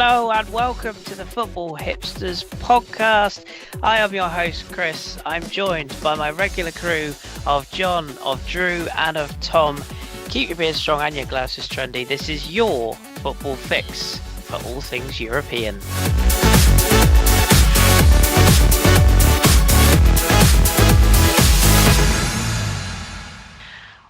Hello and welcome to the Football Hipsters podcast. I am your host, Chris. I'm joined by my regular crew of John, of Drew and of Tom. Keep your beard strong and your glasses trendy. This is your football fix for all things European.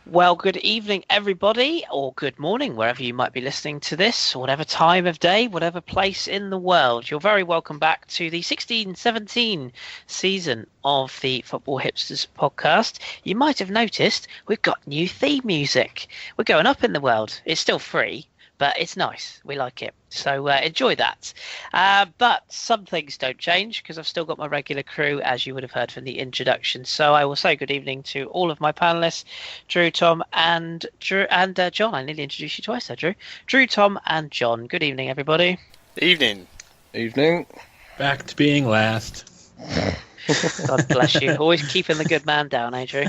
Well, good evening, everybody, or good morning, wherever you might be listening to this, whatever time of day, whatever place in the world. You're very welcome back to the 16-17 season of the Football Hipsters podcast. You might have noticed we've got new theme music. We're going up in the world. It's still free, but it's nice. We like it. So enjoy that. But some things don't change because I've still got my regular crew, as you would have heard from the introduction. So I will say good evening to all of my panelists, Drew, Tom, and John. I nearly introduced you twice there, Drew. Drew, Tom, and John. Good evening, everybody. Evening. Evening. Back to being last. God bless you. Always keeping the good man down, eh, Drew?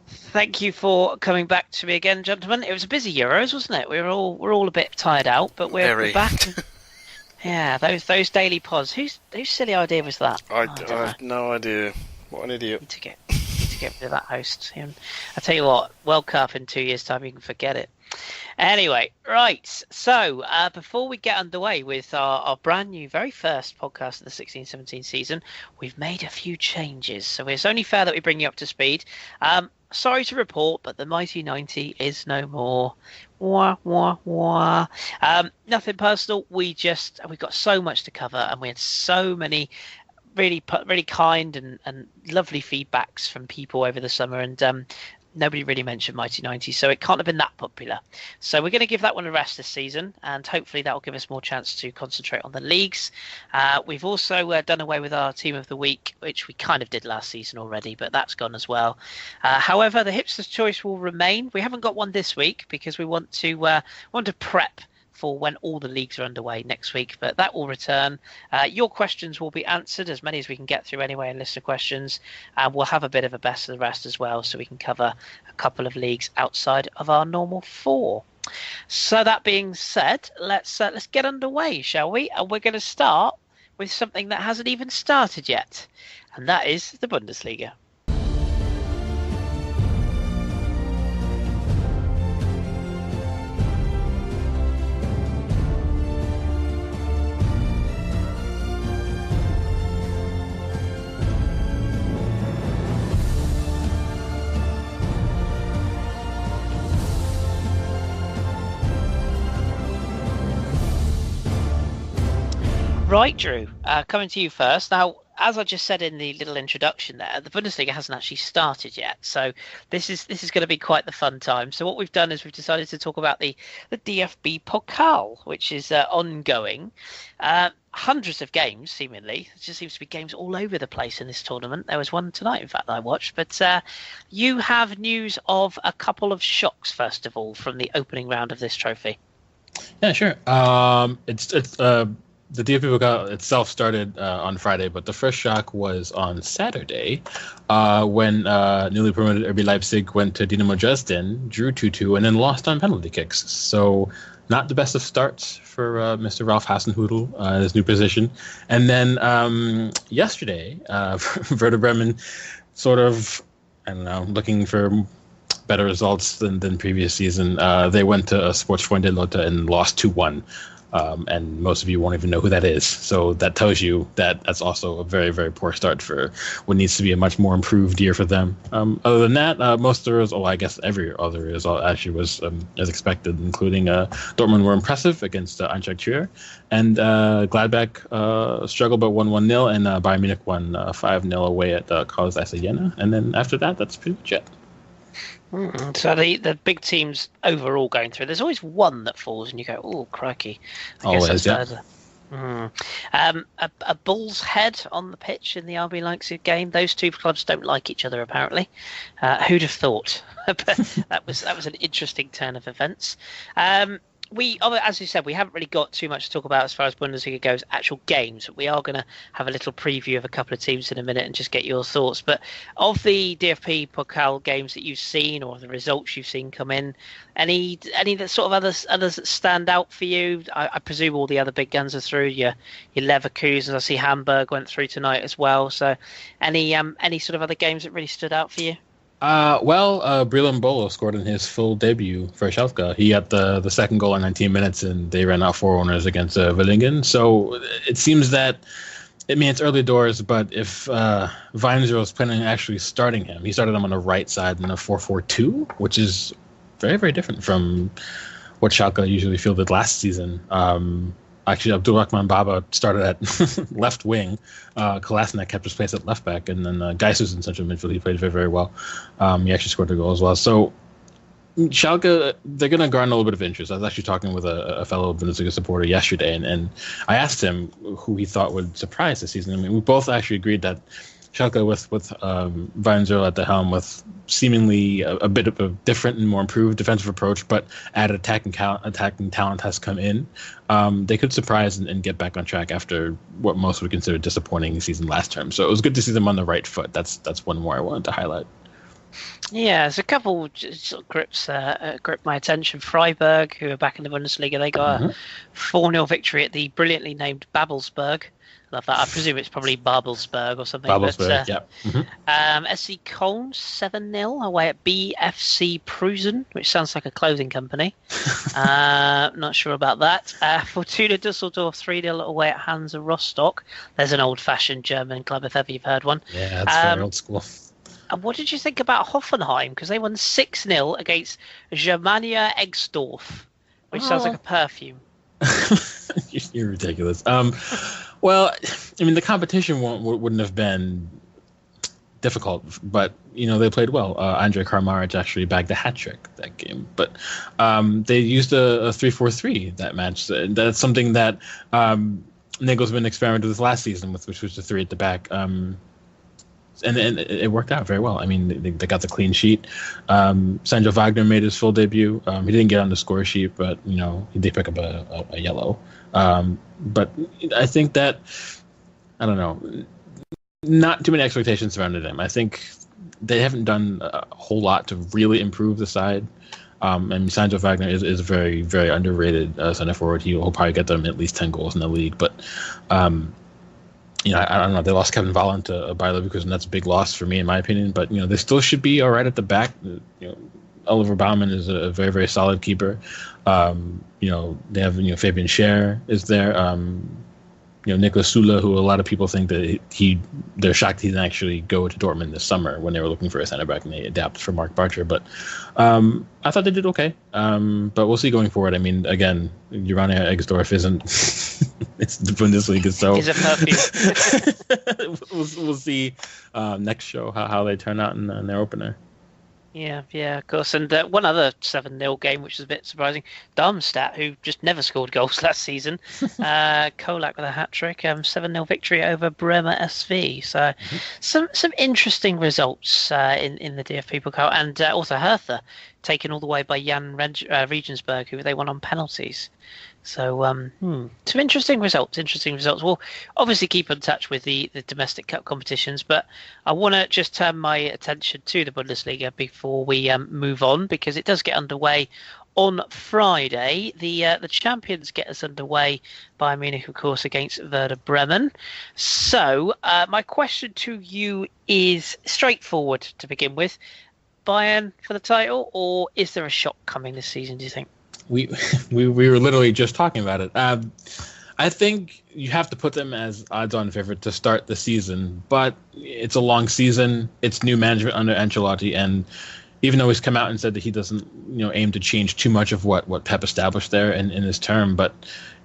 Thank you for coming back to me again, gentlemen. It was a busy Euros, wasn't it? We're all a bit tired out, but we're back. Yeah, those daily pods. Whose silly idea was that? I have no idea. What an idiot! Need to get rid of that host. I tell you what, World Cup in 2 years' time, you can forget it. Anyway, right. So before we get underway with our brand new, very first podcast of the 16-17 season, we've made a few changes. So it's only fair that we bring you up to speed. Sorry to report, but the mighty 90 is no more. Wah, wah, wah. Nothing personal. We've got so much to cover, and we had so many really kind and lovely feedbacks from people over the summer, and nobody really mentioned Mighty 90, so it can't have been that popular. So we're going to give that one a rest this season, and hopefully that will give us more chance to concentrate on the leagues. We've also done away with our Team of the Week, which we kind of did last season already, but that's gone as well. However, the Hipster's Choice will remain. We haven't got one this week because we want to prep for when all the leagues are underway next week, but that will return. Your questions will be answered, as many as we can get through anyway, in listener questions, and we'll have a bit of a best of the rest as well, so we can cover a couple of leagues outside of our normal four. So that being said, let's get underway, shall we? And we're going to start with something that hasn't even started yet, and that is the Bundesliga. Right, Drew, coming to you first. Now, as I just said in the little introduction there, the Bundesliga hasn't actually started yet, so this is going to be quite the fun time. So what we've done is we've decided to talk about the DFB Pokal, which is ongoing. Hundreds of games, seemingly. It just seems to be games all over the place in this tournament. There was one tonight, in fact, that I watched. But you have news of a couple of shocks, first of all, from the opening round of this trophy. Yeah, sure. The DFB Pokal itself started on Friday, but the first shock was on Saturday when newly promoted RB Leipzig went to Dynamo Dresden, drew 2-2, and then lost on penalty kicks. So not the best of starts for Mr. Ralph Hasenhüttl in his new position. And then yesterday, Werder Bremen sort of, looking for better results than previous season. They went to Sportfreunde Lotte and lost 2-1. And most of you won't even know who that is. So that tells you that that's also a very, very poor start for what needs to be a much more improved year for them. Other than that, most of the results, I guess every other result actually was as expected, including Dortmund were impressive against Eintracht Trier, and Gladbach struggled but won 1-0, and Bayern Munich won 5-0 away at Carlos Jena. And then after that, that's pretty much it. So the big teams overall going through, there's always one that falls and you go, oh, crikey. Always, yeah. A bull's head on the pitch in the RB Leipzig game. Those two clubs don't like each other, apparently. Who'd have thought? But that was an interesting turn of events. as you said, we haven't really got too much to talk about as far as Bundesliga goes, actual games. We are going to have a little preview of a couple of teams in a minute and just get your thoughts. But of the DFB Pokal games that you've seen or the results you've seen come in, any that sort of others that stand out for you? I presume all the other big guns are through. Your Leverkusen, I see Hamburg went through tonight as well. So any sort of other games that really stood out for you? Breland Bolo scored in his full debut for Schalke. He had the second goal in 19 minutes, and they ran out 4 owners against Villingen. So it seems that, it's early doors, but if Weinzer is planning on actually starting him, he started him on the right side in a 4-4-2, which is very, very different from what Schalke usually fielded last season. Actually, Abdulrahman Baba started at left wing. Kolasinac kept his place at left back. And then Geiss was in central midfield. He played very, very well. He actually scored a goal as well. So Schalke, they're going to garner a little bit of interest. I was actually talking with a fellow Bundesliga supporter yesterday, and I asked him who he thought would surprise this season. We both actually agreed that Schalke with Weinzer at the helm, with seemingly a bit of a different and more improved defensive approach, but added attacking talent has come in. They could surprise and get back on track after what most would consider a disappointing season last term. So it was good to see them on the right foot. That's one more I wanted to highlight. Yeah, there's a couple sort of gripped my attention. Freiburg, who are back in the Bundesliga, they got a 4-0 victory at the brilliantly named Babelsberg. Love that. I presume it's probably Babelsberg or something. Babelsberg, yeah. SC Köln 7-0 away at BFC Prusen, which sounds like a clothing company. Not sure about that. Fortuna Düsseldorf 3-0 away at Hansa Rostock. There's an old-fashioned German club if ever you've heard one. Yeah, that's very old school. And what did you think about Hoffenheim? Because they won 6-0 against Germania Eggsdorf, which sounds like a perfume. You're ridiculous. The competition wouldn't have been difficult, but they played well. Andrej Kramaric actually bagged a hat trick that game, but they used a 3-4-3 that match. That's something that Nagelsmann experimented with last season, which was the 3 at the back. And it worked out very well. They got the clean sheet. Sandro Wagner made his full debut. He didn't get on the score sheet, but he did pick up a yellow. But I think that, I don't know, not too many expectations surrounded him. I think they haven't done a whole lot to really improve the side. And Sandro Wagner is a very, very underrated center forward. He'll probably get them at least 10 goals in the league, but. I don't know. They lost Kevin Volland to Bayer Leverkusen, and that's a big loss for me, in my opinion. But they still should be all right at the back. Oliver Baumann is a very, very solid keeper. They have Fabian Schär is there. Niklas Süle, who a lot of people think that they're shocked he didn't actually go to Dortmund this summer when they were looking for a center back and they adapted for Mark Bartra. But I thought they did okay. But we'll see going forward. Again, Urania Eggsdorf isn't. It's the Bundesliga, so it's a perfume. we'll see next show how they turn out in their opener. Yeah, of course. And one other 7-0 game, which is a bit surprising. Darmstadt, who just never scored goals last season. Kolak with a hat-trick. 7-0 victory over Bremer SV. So some interesting results in the DFB Pokal. And also Hertha, taken all the way by Jan Regensburg, who they won on penalties. So some interesting results. We'll obviously keep in touch with the domestic cup competitions, but I want to just turn my attention to the Bundesliga before we move on, because it does get underway on Friday. The champions get us underway. Bayern Munich, of course, against Werder Bremen. So my question to you is straightforward to begin with. Bayern for the title, or is there a shock coming this season, do you think? We were literally just talking about it. I think you have to put them as odds-on favorite to start the season, but it's a long season. It's new management under Ancelotti, and even though he's come out and said that he doesn't aim to change too much of what Pep established there in his term, but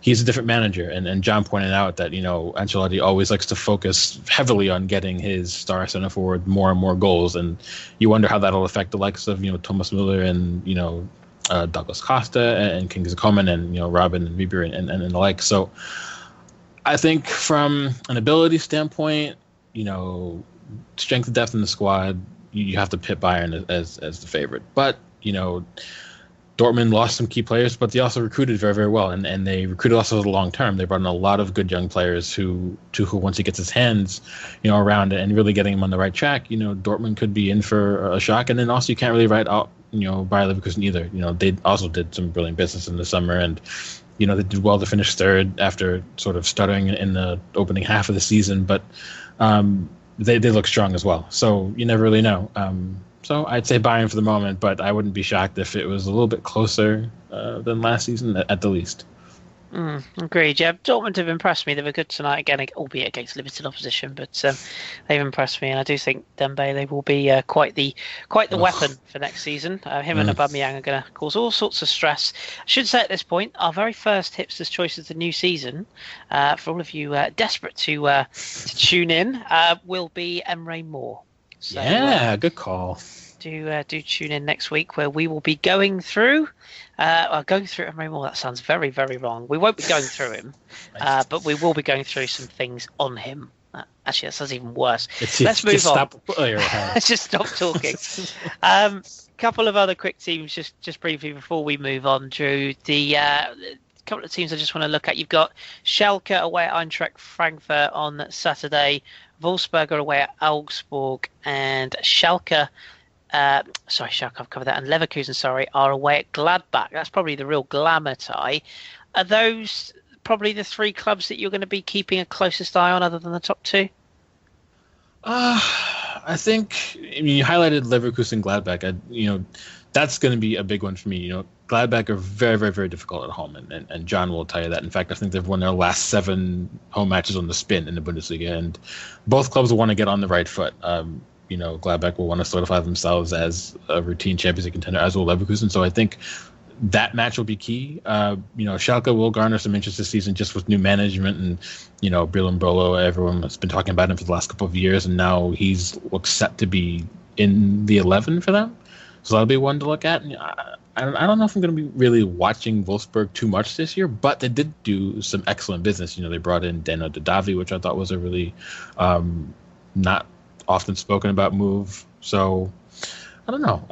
he's a different manager. And John pointed out that Ancelotti always likes to focus heavily on getting his star center forward more and more goals, and you wonder how that'll affect the likes of Thomas Müller and Douglas Costa and Kingsley Coman and Robin and Bieber and the like. So I think from an ability standpoint, strength and depth in the squad, you have to pit Bayern as the favorite. But Dortmund lost some key players, but they also recruited very, very well, and they recruited also for the long term. They brought in a lot of good young players who once he gets his hands, around it and really getting him on the right track, Dortmund could be in for a shock. And then also you can't really write out, Bayer Leverkusen either. They also did some brilliant business in the summer, and they did well to finish third after sort of stuttering in the opening half of the season, but they look strong as well. So you never really know. So I'd say Bayern for the moment, but I wouldn't be shocked if it was a little bit closer than last season at the least. Agreed. Yeah, Dortmund have impressed me. They were good tonight again, albeit against limited opposition, but they've impressed me, and I do think Dembele will be quite the weapon for next season. Him and Aubameyang are going to cause all sorts of stress. I should say at this point, our very first Hipsters choice of the new season, for all of you desperate to tune in, will be Emre Moore. So, good call. Do tune in next week, where we will be going through Emre Moore. That sounds very, very wrong. We won't be going through him, but we will be going through some things on him. Actually, that sounds even worse. Let's move on. Let's just stop talking. Couple of other quick teams, just briefly before we move on, Drew. The couple of teams I just want to look at. You've got Schalke away at Eintracht Frankfurt on Saturday. Wolfsburg are away at Augsburg, and Schalke, I've covered that, and Leverkusen, are away at Gladbach. That's probably the real glamour tie. Are those probably the three clubs that you're going to be keeping a closest eye on, other than the top two? I think you highlighted Leverkusen, Gladbach. That's going to be a big one for me. Gladbach are very, very, very difficult at home, and John will tell you that. In fact, I think they've won their last 7 home matches on the spin in the Bundesliga, and both clubs will want to get on the right foot. Gladbach will want to solidify themselves as a routine Champions League contender, as will Leverkusen. So I think that match will be key. Schalke will garner some interest this season just with new management, and Brilon Bolo. Everyone has been talking about him for the last couple of years, and now he's looks set to be in the 11 for them. So that'll be one to look at. I don't know if I'm going to be really watching Wolfsburg too much this year, but they did do some excellent business. They brought in Deno Dadavi, which I thought was a really not often spoken about move. So I don't know.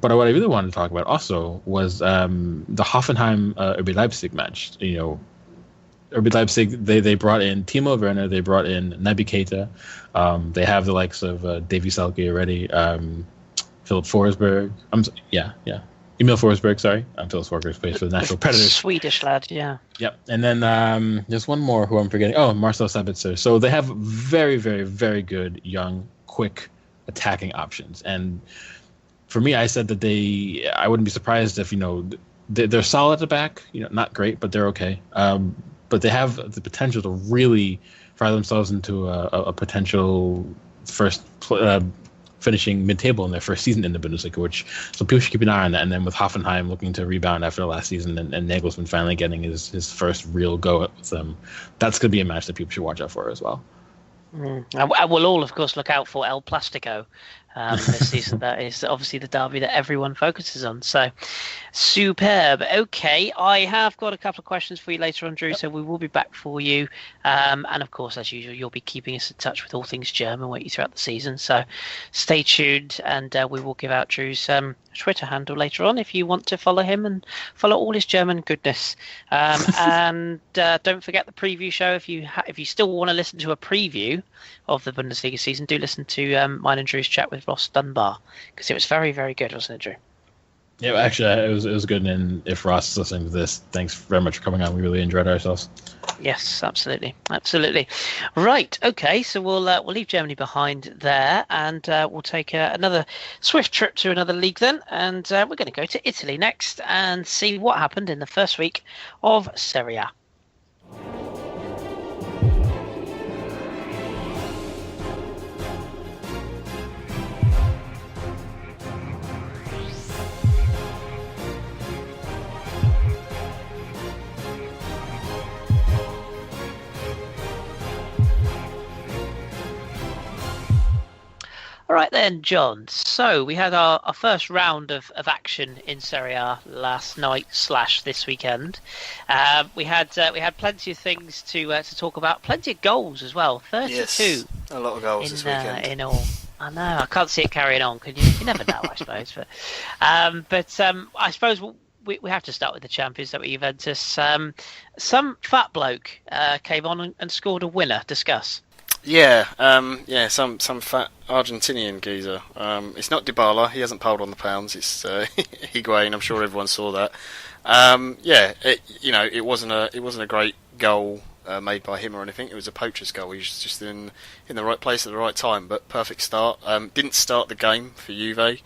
But what I really wanted to talk about also was the Hoffenheim RB Leipzig match. RB Leipzig, they brought in Timo Werner, they brought in Naby Keita. They have the likes of Davy Selke already, Philip Forsberg. Emil Forsberg, sorry. Philip Forsberg plays for the Nashville Predators. Swedish lad, yeah. Yep. And then there's one more who I'm forgetting. Oh, Marcel Sabitzer. So they have very, very, very good, young, quick attacking options. And for me, I said that I wouldn't be surprised if, they're solid at the back. Not great, but they're okay. But they have the potential to really fire themselves into a potential first finishing mid-table in their first season in the Bundesliga, so people should keep an eye on that. And then with Hoffenheim looking to rebound after the last season, and Nagelsmann finally getting his first real go with them, that's going to be a match that people should watch out for as well. I will all, of course, look out for El Plastico this season. That is obviously the derby that everyone focuses on. So, superb. Okay, I have got a couple of questions for you later on, Drew, so we will be back for you. And, of course, as usual, you'll be keeping us in touch with all things German, won't you, throughout the season. So, stay tuned, and we will give out Drew's Twitter handle later on if you want to follow him and follow all his German goodness. And don't forget the preview show. If you still want to listen to a preview of the Bundesliga season, do listen to mine and Drew's chat with Ross Dunbar, because it was very, very good, wasn't it, Drew? Yeah, actually, it was good. And if Ross is listening to this, thanks very much for coming on. We really enjoyed ourselves. Yes, absolutely. Right, okay, so we'll leave Germany behind there, and we'll take another swift trip to another league then, and we're going to go to Italy next and see what happened in the first week of Serie A. All right then, John. So we had our first round of action in Serie A last night / this weekend. We had plenty of things to talk about, plenty of goals as well. 32. Yes, a lot of goals this weekend. In all. I know. I can't see it carrying on. Can you? You never know, I suppose. But I suppose we have to start with the champions, that were Juventus. Some fat bloke came on and scored a winner. Discuss. Yeah, some fat Argentinian geezer. It's not Dybala. He hasn't piled on the pounds. It's Higuain. I'm sure everyone saw that. It wasn't a great goal made by him or anything. It was a poacher's goal. He was just in the right place at the right time. But perfect start. Didn't start the game for Juve.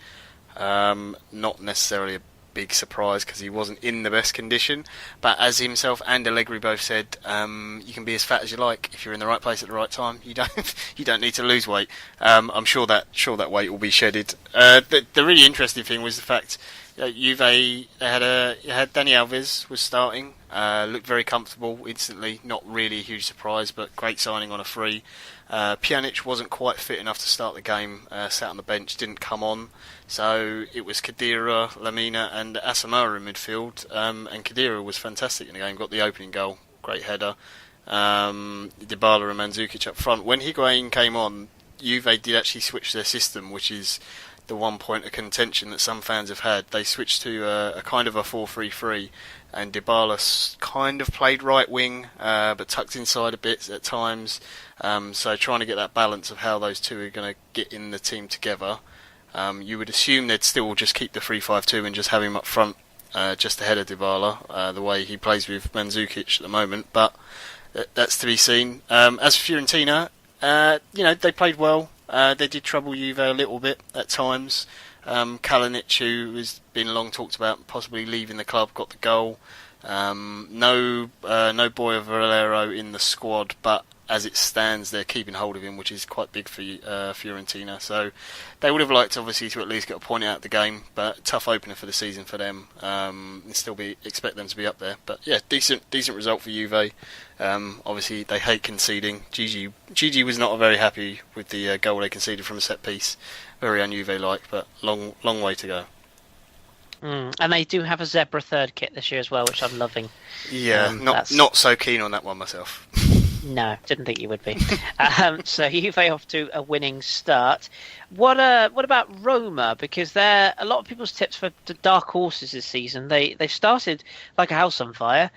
Not necessarily a big surprise because he wasn't in the best condition. But as himself and Allegri both said, you can be as fat as you like if you're in the right place at the right time. You don't need to lose weight. I'm sure that weight will be shedded. The really interesting thing was the fact that Juve had Dani Alves was starting. Looked very comfortable instantly. Not really a huge surprise, but great signing on a free. Pjanic wasn't quite fit enough to start the game. Sat on the bench, didn't come on. So it was Khedira, Lamina and Asamoah in midfield. And Khedira was fantastic in the game. Got the opening goal. Great header. Dybala and Mandzukic up front. When Higuain came on, Juve did actually switch their system, which is the one point of contention that some fans have had. They switched to a kind of a 4-3-3, and Dybala kind of played right wing, but tucked inside a bit at times. So trying to get that balance of how those two are going to get in the team together. You would assume they'd still just keep the 3-5-2 and just have him up front, just ahead of Dybala, the way he plays with Mandzukic at the moment. But that's to be seen. As for Fiorentina, they played well. They did trouble Juve a little bit at times. Kalinic, who has been long talked about possibly leaving the club, got the goal. No Boy Valero in the squad, but as it stands, they're keeping hold of him, which is quite big for Fiorentina. So they would have liked, obviously, to at least get a point out of the game, but tough opener for the season for them. And still expect them to be up there. But yeah, decent result for Juve. Obviously, they hate conceding. Gigi was not very happy with the goal they conceded from a set piece. Very un-Juve-like, but long way to go. And they do have a zebra third kit this year as well, which I'm loving. Yeah, not so keen on that one myself. No, didn't think you would be. So Juve off to a winning start. What about Roma? Because they're a lot of people's tips for the dark horses this season. They started like a house on fire.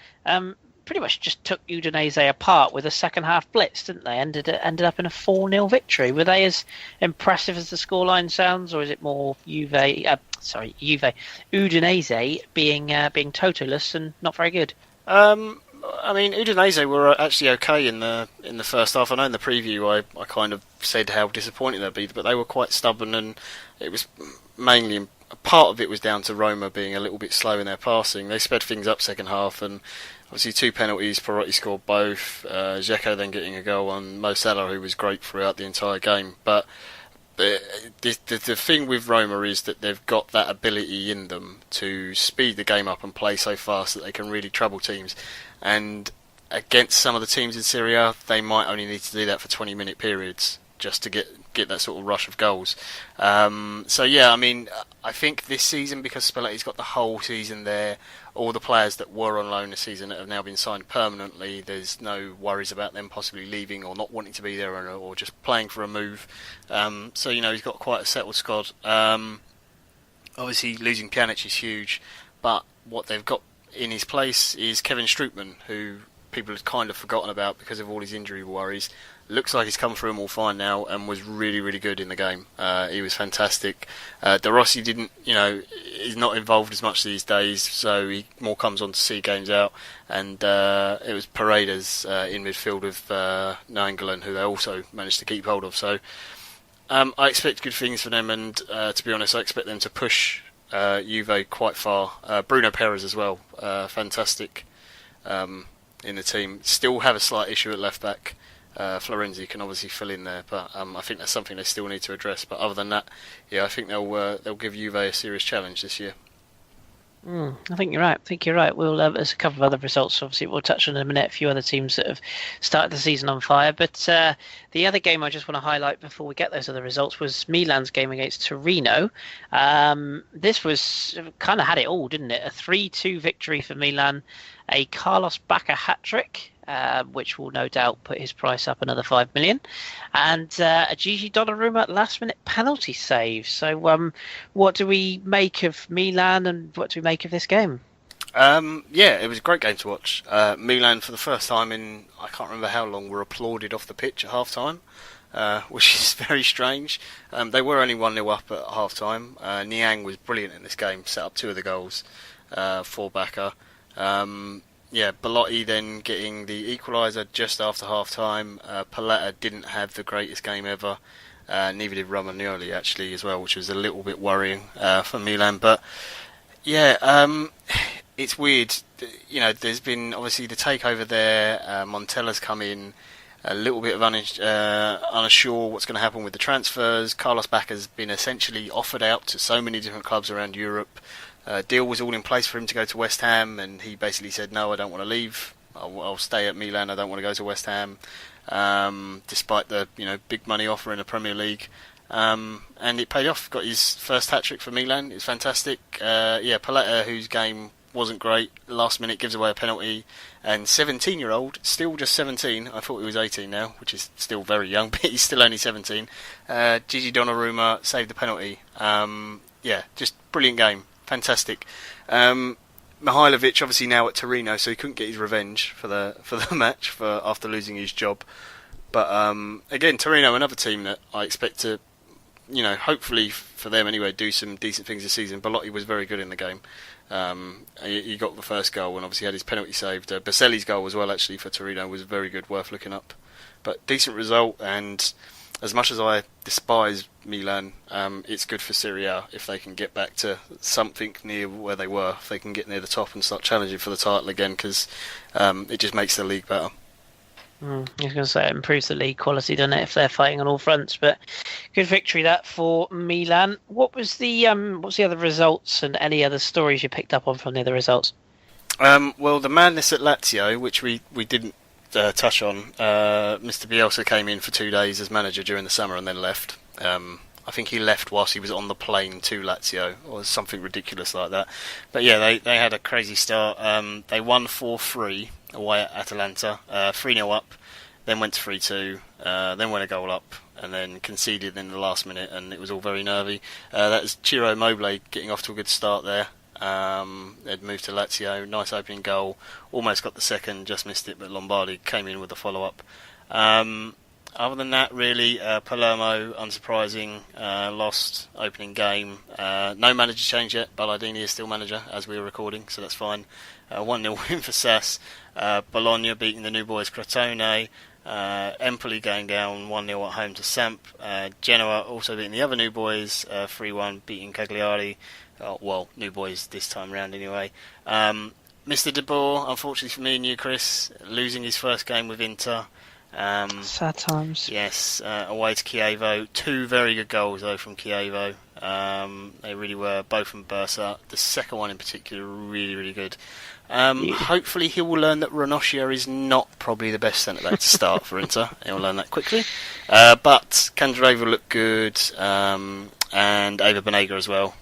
Pretty much just took Udinese apart with a second half blitz, didn't they? Ended up in a 4-0 victory. Were they as impressive as the scoreline sounds, or is it more Udinese being totalist and not very good? I mean, Udinese were actually okay in the first half. I know in the preview I kind of said how disappointing they'd be, but they were quite stubborn, and it was mainly part of it was down to Roma being a little bit slow in their passing. They sped things up second half, and obviously 2 penalties. Perotti scored both. Dzeko then getting a goal on Mo Salah, who was great throughout the entire game. But the thing with Roma is that they've got that ability in them to speed the game up and play so fast that they can really trouble teams. And against some of the teams in Serie A, they might only need to do that for 20-minute periods just to get that sort of rush of goals. So yeah, I mean, I think this season, because Spalletti's got the whole season there, all the players that were on loan this season that have now been signed permanently, there's no worries about them possibly leaving or not wanting to be there or just playing for a move. So, he's got quite a settled squad. Obviously, losing Pjanic is huge, but what they've got in his place is Kevin Strootman, who people have kind of forgotten about because of all his injury worries. Looks like he's come through them all fine now and was really, really good in the game. He was fantastic. De Rossi is not involved as much these days, so he more comes on to see games out. And it was Paredes in midfield with Nainggolan, who they also managed to keep hold of. So I expect good things for them, and to be honest, I expect them to push Juve quite far. Bruno Perez as well, fantastic in the team. Still have a slight issue at left back. Florenzi can obviously fill in there, but I think that's something they still need to address. But other than that, yeah, I think they'll give Juve a serious challenge this year. I think you're right. We'll there's a couple of other results. Obviously, we'll touch on in a minute. A few other teams that have started the season on fire. But the other game I just want to highlight before we get those other results was Milan's game against Torino. This was kind of had it all, didn't it? A 3-2 victory for Milan, a Carlos Bacca hat-trick, which will no doubt put his price up another 5 million, and a Gigi Donnarumma last-minute penalty save. So what do we make of Milan, and what do we make of this game? Yeah, it was a great game to watch. Milan, for the first time in I can't remember how long, were applauded off the pitch at half time, which is very strange. They were only 1-0 up at half time. Niang was brilliant in this game, set up 2 of the goals for Bacca. Belotti then getting the equaliser just after half time. Paletta didn't have the greatest game ever. Neither did Romagnoli actually as well, which was a little bit worrying for Milan. But yeah, it's weird. You know, there's been obviously the takeover there. Montella's come in, a little bit of unsure what's going to happen with the transfers. Carlos Bacca's been essentially offered out to so many different clubs around Europe. Deal was all in place for him to go to West Ham, and he basically said, "No, I don't want to leave. I'll stay at Milan. I don't want to go to West Ham." Despite the big money offer in the Premier League. And it paid off. Got his first hat-trick for Milan. It's fantastic. Paletta, whose game wasn't great, last minute gives away a penalty, and 17-year-old, still just 17, I thought he was 18 now, which is still very young, but he's still only 17. Gigi Donnarumma saved the penalty. Just brilliant game. Fantastic. Mihailovic obviously now at Torino, so he couldn't get his revenge for the match after losing his job. But again, Torino, another team that I expect to, hopefully for them anyway, do some decent things this season. Belotti was very good in the game. He got the first goal and obviously had his penalty saved. Baselli's goal as well, actually, for Torino was very good, worth looking up. But decent result, and as much as I despise Milan, it's good for Serie A if they can get back to something near where they were, if they can get near the top and start challenging for the title again, because it just makes the league better. I was going to say it improves the league quality, doesn't it, if they're fighting on all fronts? But good victory that for Milan. What was the other results and any other stories you picked up on from the other results? Well, the madness at Lazio, which we didn't touch on. Mr. Bielsa came in for 2 days as manager during the summer and then left. I think he left whilst he was on the plane to Lazio, or something ridiculous like that. But yeah, they had a crazy start. They won 4-3 away at Atalanta, 3-0 up, then went to 3-2, then went a goal up, and then conceded in the last minute, and it was all very nervy. That was Ciro Immobile getting off to a good start there. They'd moved to Lazio, nice opening goal, almost got the second, just missed it, but Lombardi came in with the follow-up. Other than that, really, Palermo, unsurprising, lost opening game. No manager change yet. Ballardini is still manager as we were recording, so that's fine. 1-0 win for Sass. Bologna beating the new boys Crotone. Empoli going down 1-0 at home to Samp. Genoa also beating the other new boys 3-1, beating Cagliari. New boys this time round anyway. Mr. De Boer, unfortunately for me and you, Chris, losing his first game with Inter. Sad times. Yes, away to Chievo. 2 very good goals though from Chievo. They really were, both from Bursa. The second one in particular, really, really good. Hopefully he will learn that Ranocchia is not probably the best centre back to start for Inter. He'll learn that quickly. But Candreva looked good, and Ava Banega as well.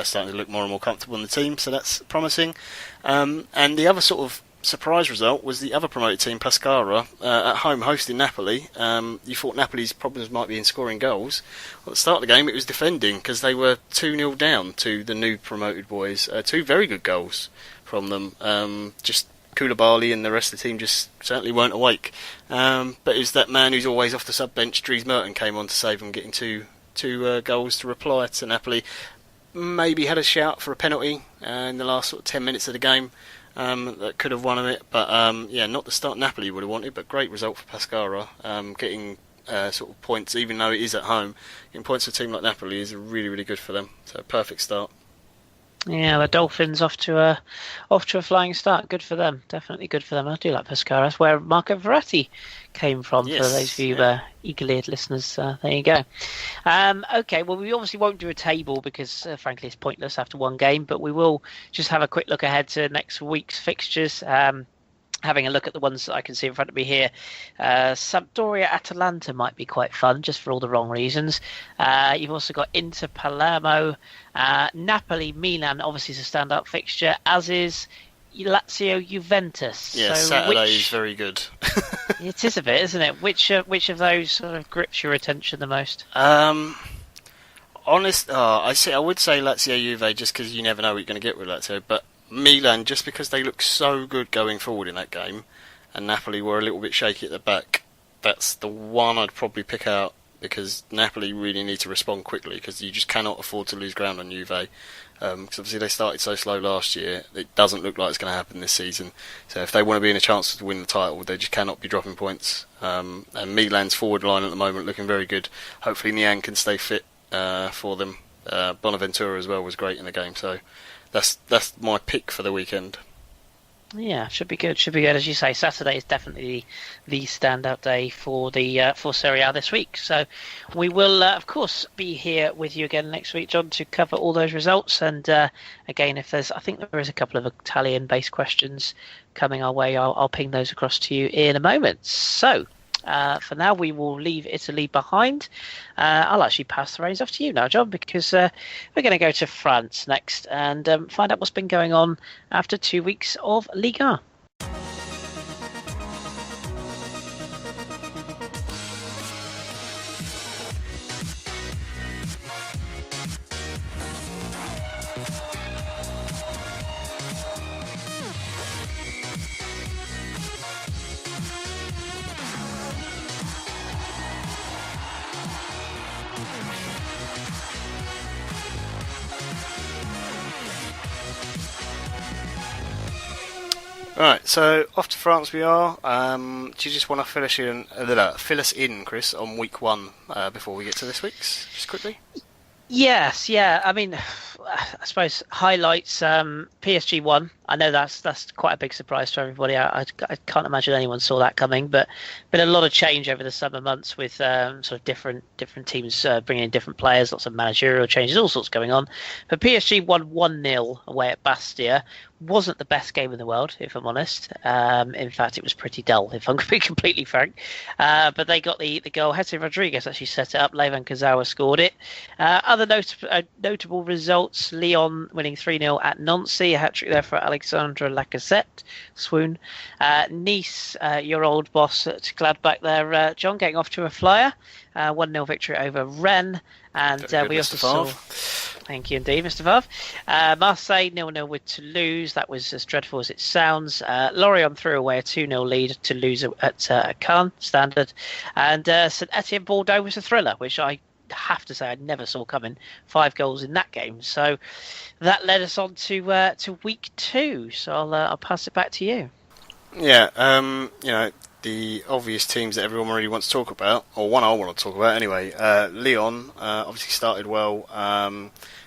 Starting to look more and more comfortable in the team, so that's promising. And the other sort of surprise result was the other promoted team, Pescara, at home hosting Napoli. You thought Napoli's problems might be in scoring goals. Well, at the start of the game it was defending, because they were 2-0 down to the new promoted boys. 2 very good goals from them. Just Koulibaly and the rest of the team just certainly weren't awake. But it was that man who's always off the sub-bench, Dries Merton, came on to save them, getting two goals to reply to Napoli. Maybe had a shout for a penalty in the last sort of 10 minutes of the game. That could have won him it, but not the start Napoli would have wanted, but great result for Pescara. Getting sort of points, even though it is at home, getting points for a team like Napoli is really, really good for them. So perfect start. Yeah, the Dolphins off to a flying start. Good for them. Definitely good for them. I do like Pescara. That's where Marco Verratti came from. Yes, for those of you eagle-eared listeners. There you go. Okay, well, we obviously won't do a table because, frankly, it's pointless after one game. But we will just have a quick look ahead to next week's fixtures. Having a look at the ones that I can see in front of me here. Sampdoria Atalanta might be quite fun, just for all the wrong reasons. You've also got Inter Palermo, Napoli Milan, obviously is a stand-up fixture, as is Lazio Juventus. Yeah, so Saturday is very good. It is a bit, isn't it? Which of those sort of grips your attention the most? I would say Lazio Juve, just because you never know what you're going to get with Lazio, but Milan, just because they look so good going forward in that game, and Napoli were a little bit shaky at the back, that's the one I'd probably pick out, because Napoli really need to respond quickly, because you just cannot afford to lose ground on Juve. Because obviously they started so slow last year, it doesn't look like it's going to happen this season. So if they want to be in a chance to win the title, they just cannot be dropping points. And Milan's forward line at the moment looking very good. Hopefully Niang can stay fit for them. Bonaventura as well was great in the game, so that's my pick for the weekend. Yeah, should be good. Should be good, as you say. Saturday is definitely the standout day for the for Serie A this week. So we will, of course, be here with you again next week, John, to cover all those results. And again, I think there is a couple of Italian-based questions coming our way. I'll ping those across to you in a moment. So for now, we will leave Italy behind. I'll actually pass the reins off to you now, John, because we're going to go to France next and find out what's been going on after 2 weeks of Liga. Right, so off to France we are. Do you just want to fill us in, Chris, on week one before we get to this week's, just quickly? Yes, yeah. I mean, I suppose highlights. PSG won. I know that's quite a big surprise to everybody. I can't imagine anyone saw that coming. But been a lot of change over the summer months with sort of different teams bringing in different players, lots of managerial changes, all sorts going on. But PSG won 1-0 away at Bastia. Wasn't the best game in the world, if I'm honest. In fact, it was pretty dull, if I'm being completely frank. But they got the goal. Jesse Rodriguez actually set it up. Levan Kazawa scored it. Other notable results: Lyon winning 3-0 at Nancy. A hat-trick there for Alexandre Lacazette. Swoon. Nice, your old boss at Gladbach there, John, getting off to a flyer. 1-0 victory over Rennes. And we also saw... Thank you indeed, Mr. Favre. Marseille 0-0 with Toulouse. That was as dreadful as it sounds. Lorient threw away a 2-0 lead to Toulouse at Caen, standard. And St Etienne Bordeaux was a thriller, which I have to say I never saw coming. 5 goals in that game. So that led us on to week 2. So I'll pass it back to you. Yeah, the obvious teams that everyone really wants to talk about, or one I want to talk about anyway. Lyon obviously started well.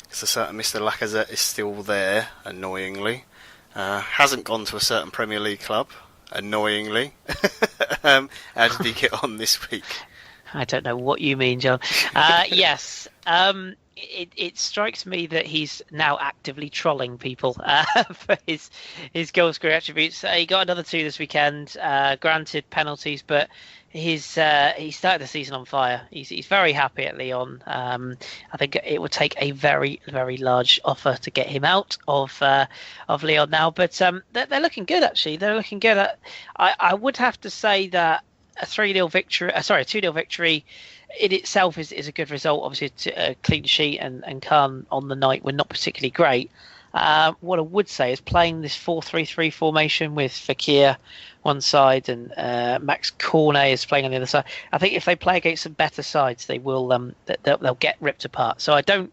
Because a certain Mr. Lacazette is still there, annoyingly. Hasn't gone to a certain Premier League club, annoyingly. How did he get on this week? I don't know what you mean, John. Yes. It strikes me that he's now actively trolling people for his goal scoring attributes. He got another 2 this weekend, granted penalties, but he started the season on fire. He's very happy at Lyon. I think it would take a very, very large offer to get him out of Lyon now. But they're looking good, actually. They're looking good. I would have to say that a 2-0 victory in itself is a good result. Obviously, a clean sheet and Caen on the night were not particularly great. What I would say is playing this 4-3-3 formation with Fekir one side and Max Cornet is playing on the other side. I think if they play against some better sides, they will they'll get ripped apart. So I don't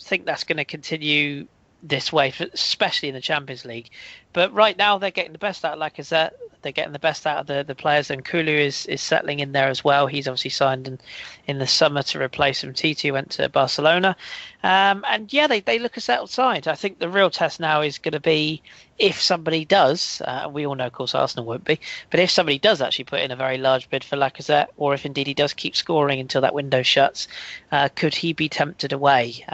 think that's going to continue this way, especially in the Champions League. But right now they're getting the best out of Lacazette. They're getting the best out of the players, and Kulu is settling in there as well. He's obviously signed in the summer to replace him. Titi went to Barcelona. And yeah, they look a settled side. I think the real test now is going to be if somebody does, we all know, of course, Arsenal won't be, but if somebody does actually put in a very large bid for Lacazette, or if indeed he does keep scoring until that window shuts, could he be tempted away?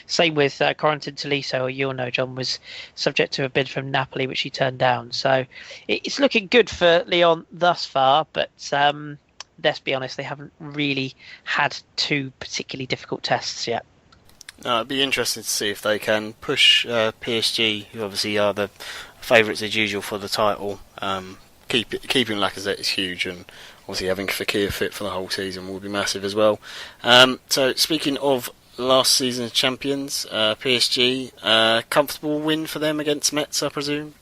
Same with Corentin Tolisso, you'll know, John, was subject to a bid from Napoli, which he turned down. So it's looking good for Lyon thus far, but let's be honest, they haven't really had 2 particularly difficult tests yet. It'd be interesting to see if they can push PSG, who obviously are the favourites as usual for the title. Keeping Lacazette is huge, and obviously having Fekir fit for the whole season will be massive as well. So speaking of last season's champions, PSG. Comfortable win for them against Metz, I presume?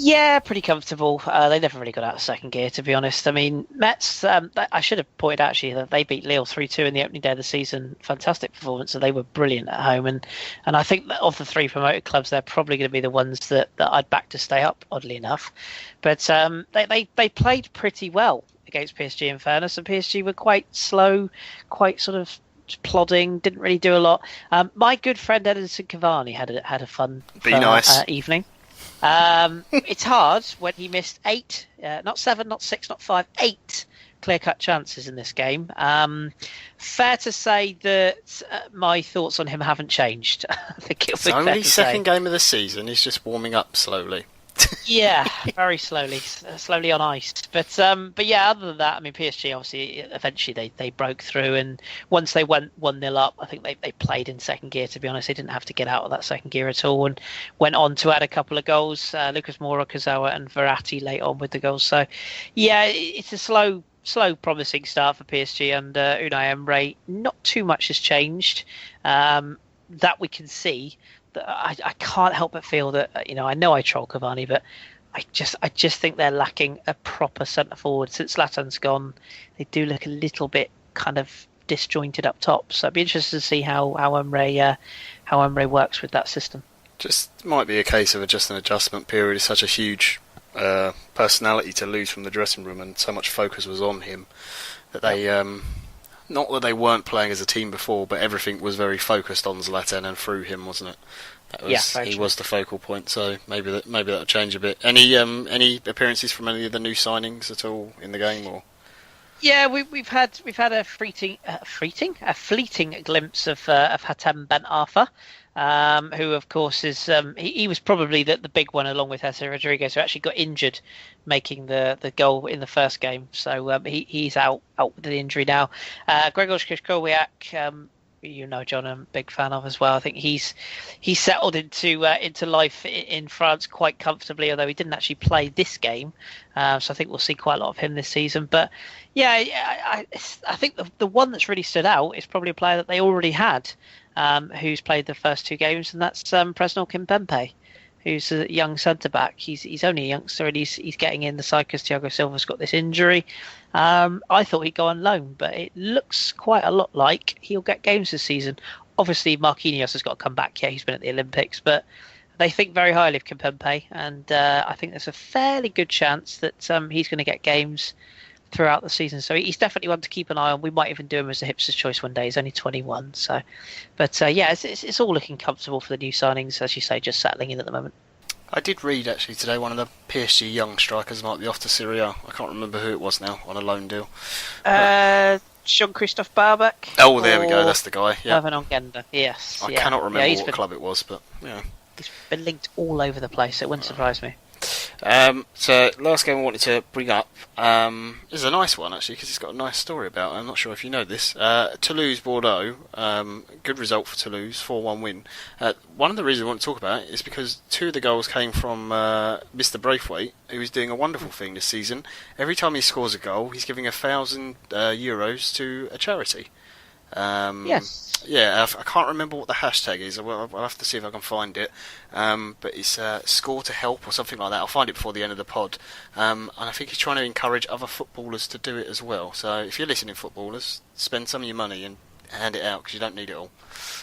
Yeah, pretty comfortable. They never really got out of second gear, to be honest. I mean, Metz, I should have pointed out actually that they beat Lille 3-2 in the opening day of the season. Fantastic performance, and they were brilliant at home. And I think that of the three promoted clubs, they're probably going to be the ones that I'd back to stay up, oddly enough. But they played pretty well against PSG, in fairness, and PSG were quite slow, quite sort of plodding, didn't really do a lot. My good friend Edinson Cavani had a fun evening. It's hard when he missed 8, not 7, not 6, not 5, 8 clear-cut chances in this game. Fair to say that my thoughts on him haven't changed. I think it's only second game of the season. He's just warming up slowly. Yeah, very slowly on ice. But yeah, other than that, I mean, PSG obviously eventually they broke through, and once they went 1-0 up, I think they played in second gear. To be honest, they didn't have to get out of that second gear at all, and went on to add a couple of goals. Lucas Moura, Kazawa, and Verratti late on with the goals. So yeah, it's a slow, promising start for PSG under Unai Emery. Not too much has changed that we can see. I can't help but feel that, I know I troll Cavani, but I just think they're lacking a proper centre forward. Since Zlatan's gone, they do look a little bit kind of disjointed up top. So I'd be interested to see how Emery works with that system. Just might be a case of just an adjustment period. It's such a huge personality to lose from the dressing room, and so much focus was on him that they. Not that they weren't playing as a team before, but everything was very focused on Zlatan and through him, wasn't it? He was the focal point, so maybe that'll change a bit. Any appearances from any of the new signings at all in the game, or? Yeah, we've had a fleeting glimpse of Hatem Ben Arfa, who of course is he was probably the big one along with Jose Rodriguez, who actually got injured making the goal in the first game. So he's out with the injury now. Grzegorz Krychowiak, John, I'm a big fan of as well. I think he's settled into life in France quite comfortably, although he didn't actually play this game. So I think we'll see quite a lot of him this season. But yeah, I think the one that's really stood out is probably a player that they already had, who's played the first two games, and that's Presnel Kimpembe, who's a young centre-back. He's only a youngster, and he's getting in the side because Thiago Silva's got this injury. I thought he'd go on loan, but it looks quite a lot like he'll get games this season. Obviously, Marquinhos has got to come back. Yeah, he's been at the Olympics, but they think very highly of Kimpembe, and I think there's a fairly good chance that he's going to get games throughout the season. So he's definitely one to keep an eye on. We might even do him as a hipster's choice one day. He's only 21. So, but yeah, it's all looking comfortable for the new signings, as you say, just settling in at the moment. I did read actually today one of the PSG young strikers might be off to Serie A. I can't remember who it was now, on a loan deal. Jean-Christophe Barbeck. Oh, there we go. That's the guy. Yeah. Herman Ongenda. Yes. I cannot remember what club it was, but yeah. He's been linked all over the place. It wouldn't surprise me. So last game I wanted to bring up is a nice one actually, because it's got a nice story about it. I'm not sure if you know this. Toulouse-Bordeaux, good result for Toulouse, 4-1 win. One of the reasons I want to talk about it is because two of the goals came from Mr. Braithwaite, who is doing a wonderful thing this season. Every time he scores a goal, he's giving €1,000 to a charity. Yes. Yeah, I can't remember what the hashtag is. I'll have to see if I can find it. But it's Score to Help or something like that. I'll find it before the end of the pod. And I think he's trying to encourage other footballers to do it as well. So if you're listening, footballers, spend some of your money and hand it out, because you don't need it all.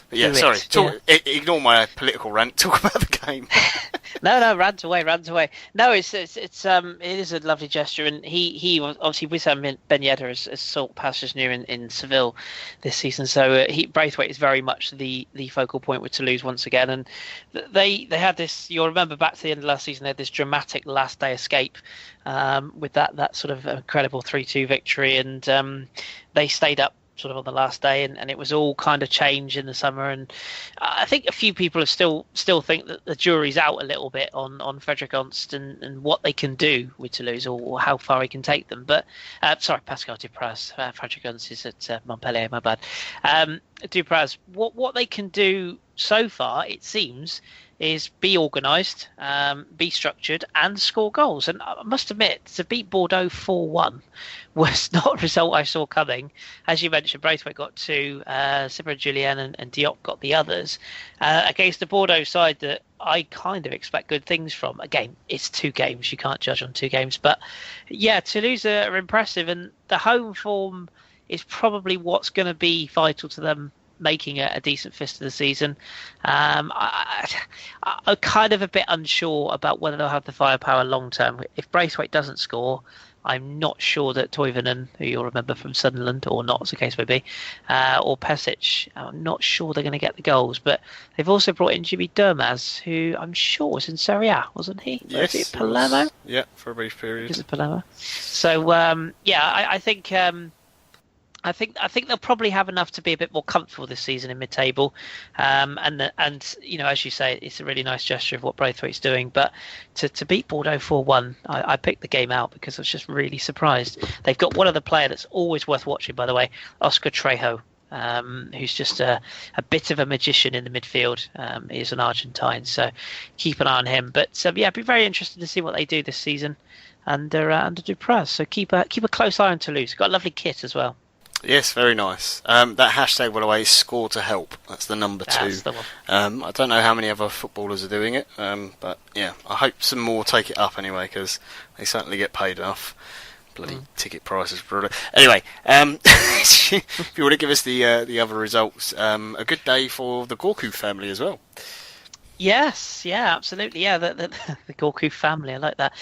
But yeah, sorry. Ignore my political rant. Talk about the game. No, rant away. No, it is a lovely gesture, and he obviously Wissam Ben Yedder has sought pastures new in Seville this season. So Braithwaite is very much the focal point with Toulouse once again, and they had this. You'll remember back to the end of last season, they had this dramatic last day escape with that sort of incredible 3-2 victory, and they stayed up sort of on the last day, and it was all kind of changed in the summer, and I think a few people have still think that the jury's out a little bit on Frédéric Ernst and what they can do with Toulouse, or how far he can take them. But Pascal Dupraz, Frédéric Ernst is at Montpellier, my bad. Dupraz, what they can do so far, it seems, is be organised, be structured, and score goals. And I must admit, to beat Bordeaux 4-1 was not a result I saw coming. As you mentioned, Braithwaite got 2, Sipper, Julien, and Diop got the others, against the Bordeaux side that I kind of expect good things from. Again, it's 2 games. You can't judge on 2 games. But yeah, Toulouse are impressive, and the home form is probably what's going to be vital to them making a decent fist of the season. I'm kind of a bit unsure about whether they'll have the firepower long term. If Braithwaite doesn't score, I'm not sure that Toivonen, who you'll remember from Sunderland, or not as the case may be, or Pesic, I'm not sure they're going to get the goals. But they've also brought in Jimmy Durmaz, who I'm sure was in Serie A, wasn't he? Yes. Was it Palermo? Yeah, for a brief period. Is it Palermo? So, I think... I think they'll probably have enough to be a bit more comfortable this season in mid-table, and you know, as you say, it's a really nice gesture of what Braithwaite's doing. But to beat Bordeaux 4-1, I picked the game out because I was just really surprised. They've got one other player that's always worth watching, by the way, Oscar Trejo, who's just a bit of a magician in the midfield. He's an Argentine, so keep an eye on him. But yeah, I'd be very interested to see what they do this season under Dupraz. So keep a close eye on Toulouse. Got a lovely kit as well. Yes, very nice. That hashtag, by the way, is score to help. That's the number 2. That's the one. I don't know how many other footballers are doing it, but yeah, I hope some more take it up anyway, because they certainly get paid enough. Bloody ticket prices, brutal. Anyway, if you want to give us the other results, a good day for the Gorku family as well. Yes, yeah, absolutely. Yeah, the Gorku family, I like that.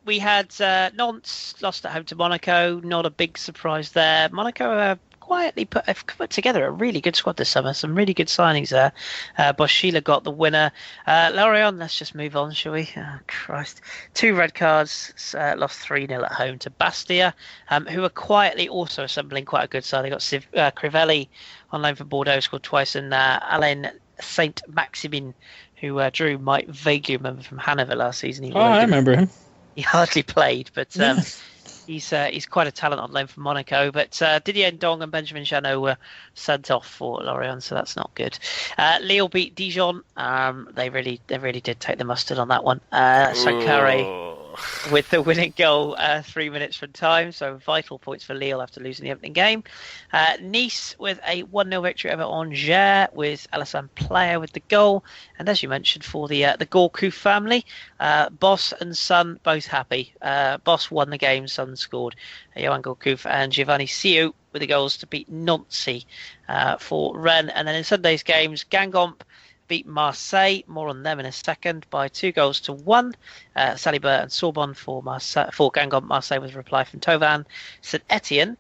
We had Nantes lost at home to Monaco. Not a big surprise there. Monaco quietly put together a really good squad this summer. Some really good signings there. Boschila got the winner. Lorient, let's just move on, shall we? Oh, Christ. 2 red cards, lost 3-0 at home to Bastia, who are quietly also assembling quite a good side. They got Crivelli on loan for Bordeaux, scored twice, and Alain Saint-Maximin, who Drew might vaguely remember from Hanover last season. I remember him. He hardly played, but he's quite a talent on loan from Monaco. But Didier Ndong and Benjamin Janot were sent off for Lorient, so that's not good. Lille beat Dijon. They really did take the mustard on that one. Sankare with the winning goal 3 minutes from time, so vital points for Lille after losing the opening game. Nice with a 1-0 victory over Angers, with Alassane Player with the goal. And as you mentioned, for the Gorku family, Boss and Son both happy. Boss won the game, Son scored. Johan Gorku and Giovanni Siu with the goals to beat Nancy for Rennes. And then in Sunday's games, Guingamp beat Marseille, more on them in a second, by 2-1. Saliba and Sorbonne for Guingamp. Marseille with a reply from Tovan. St Etienne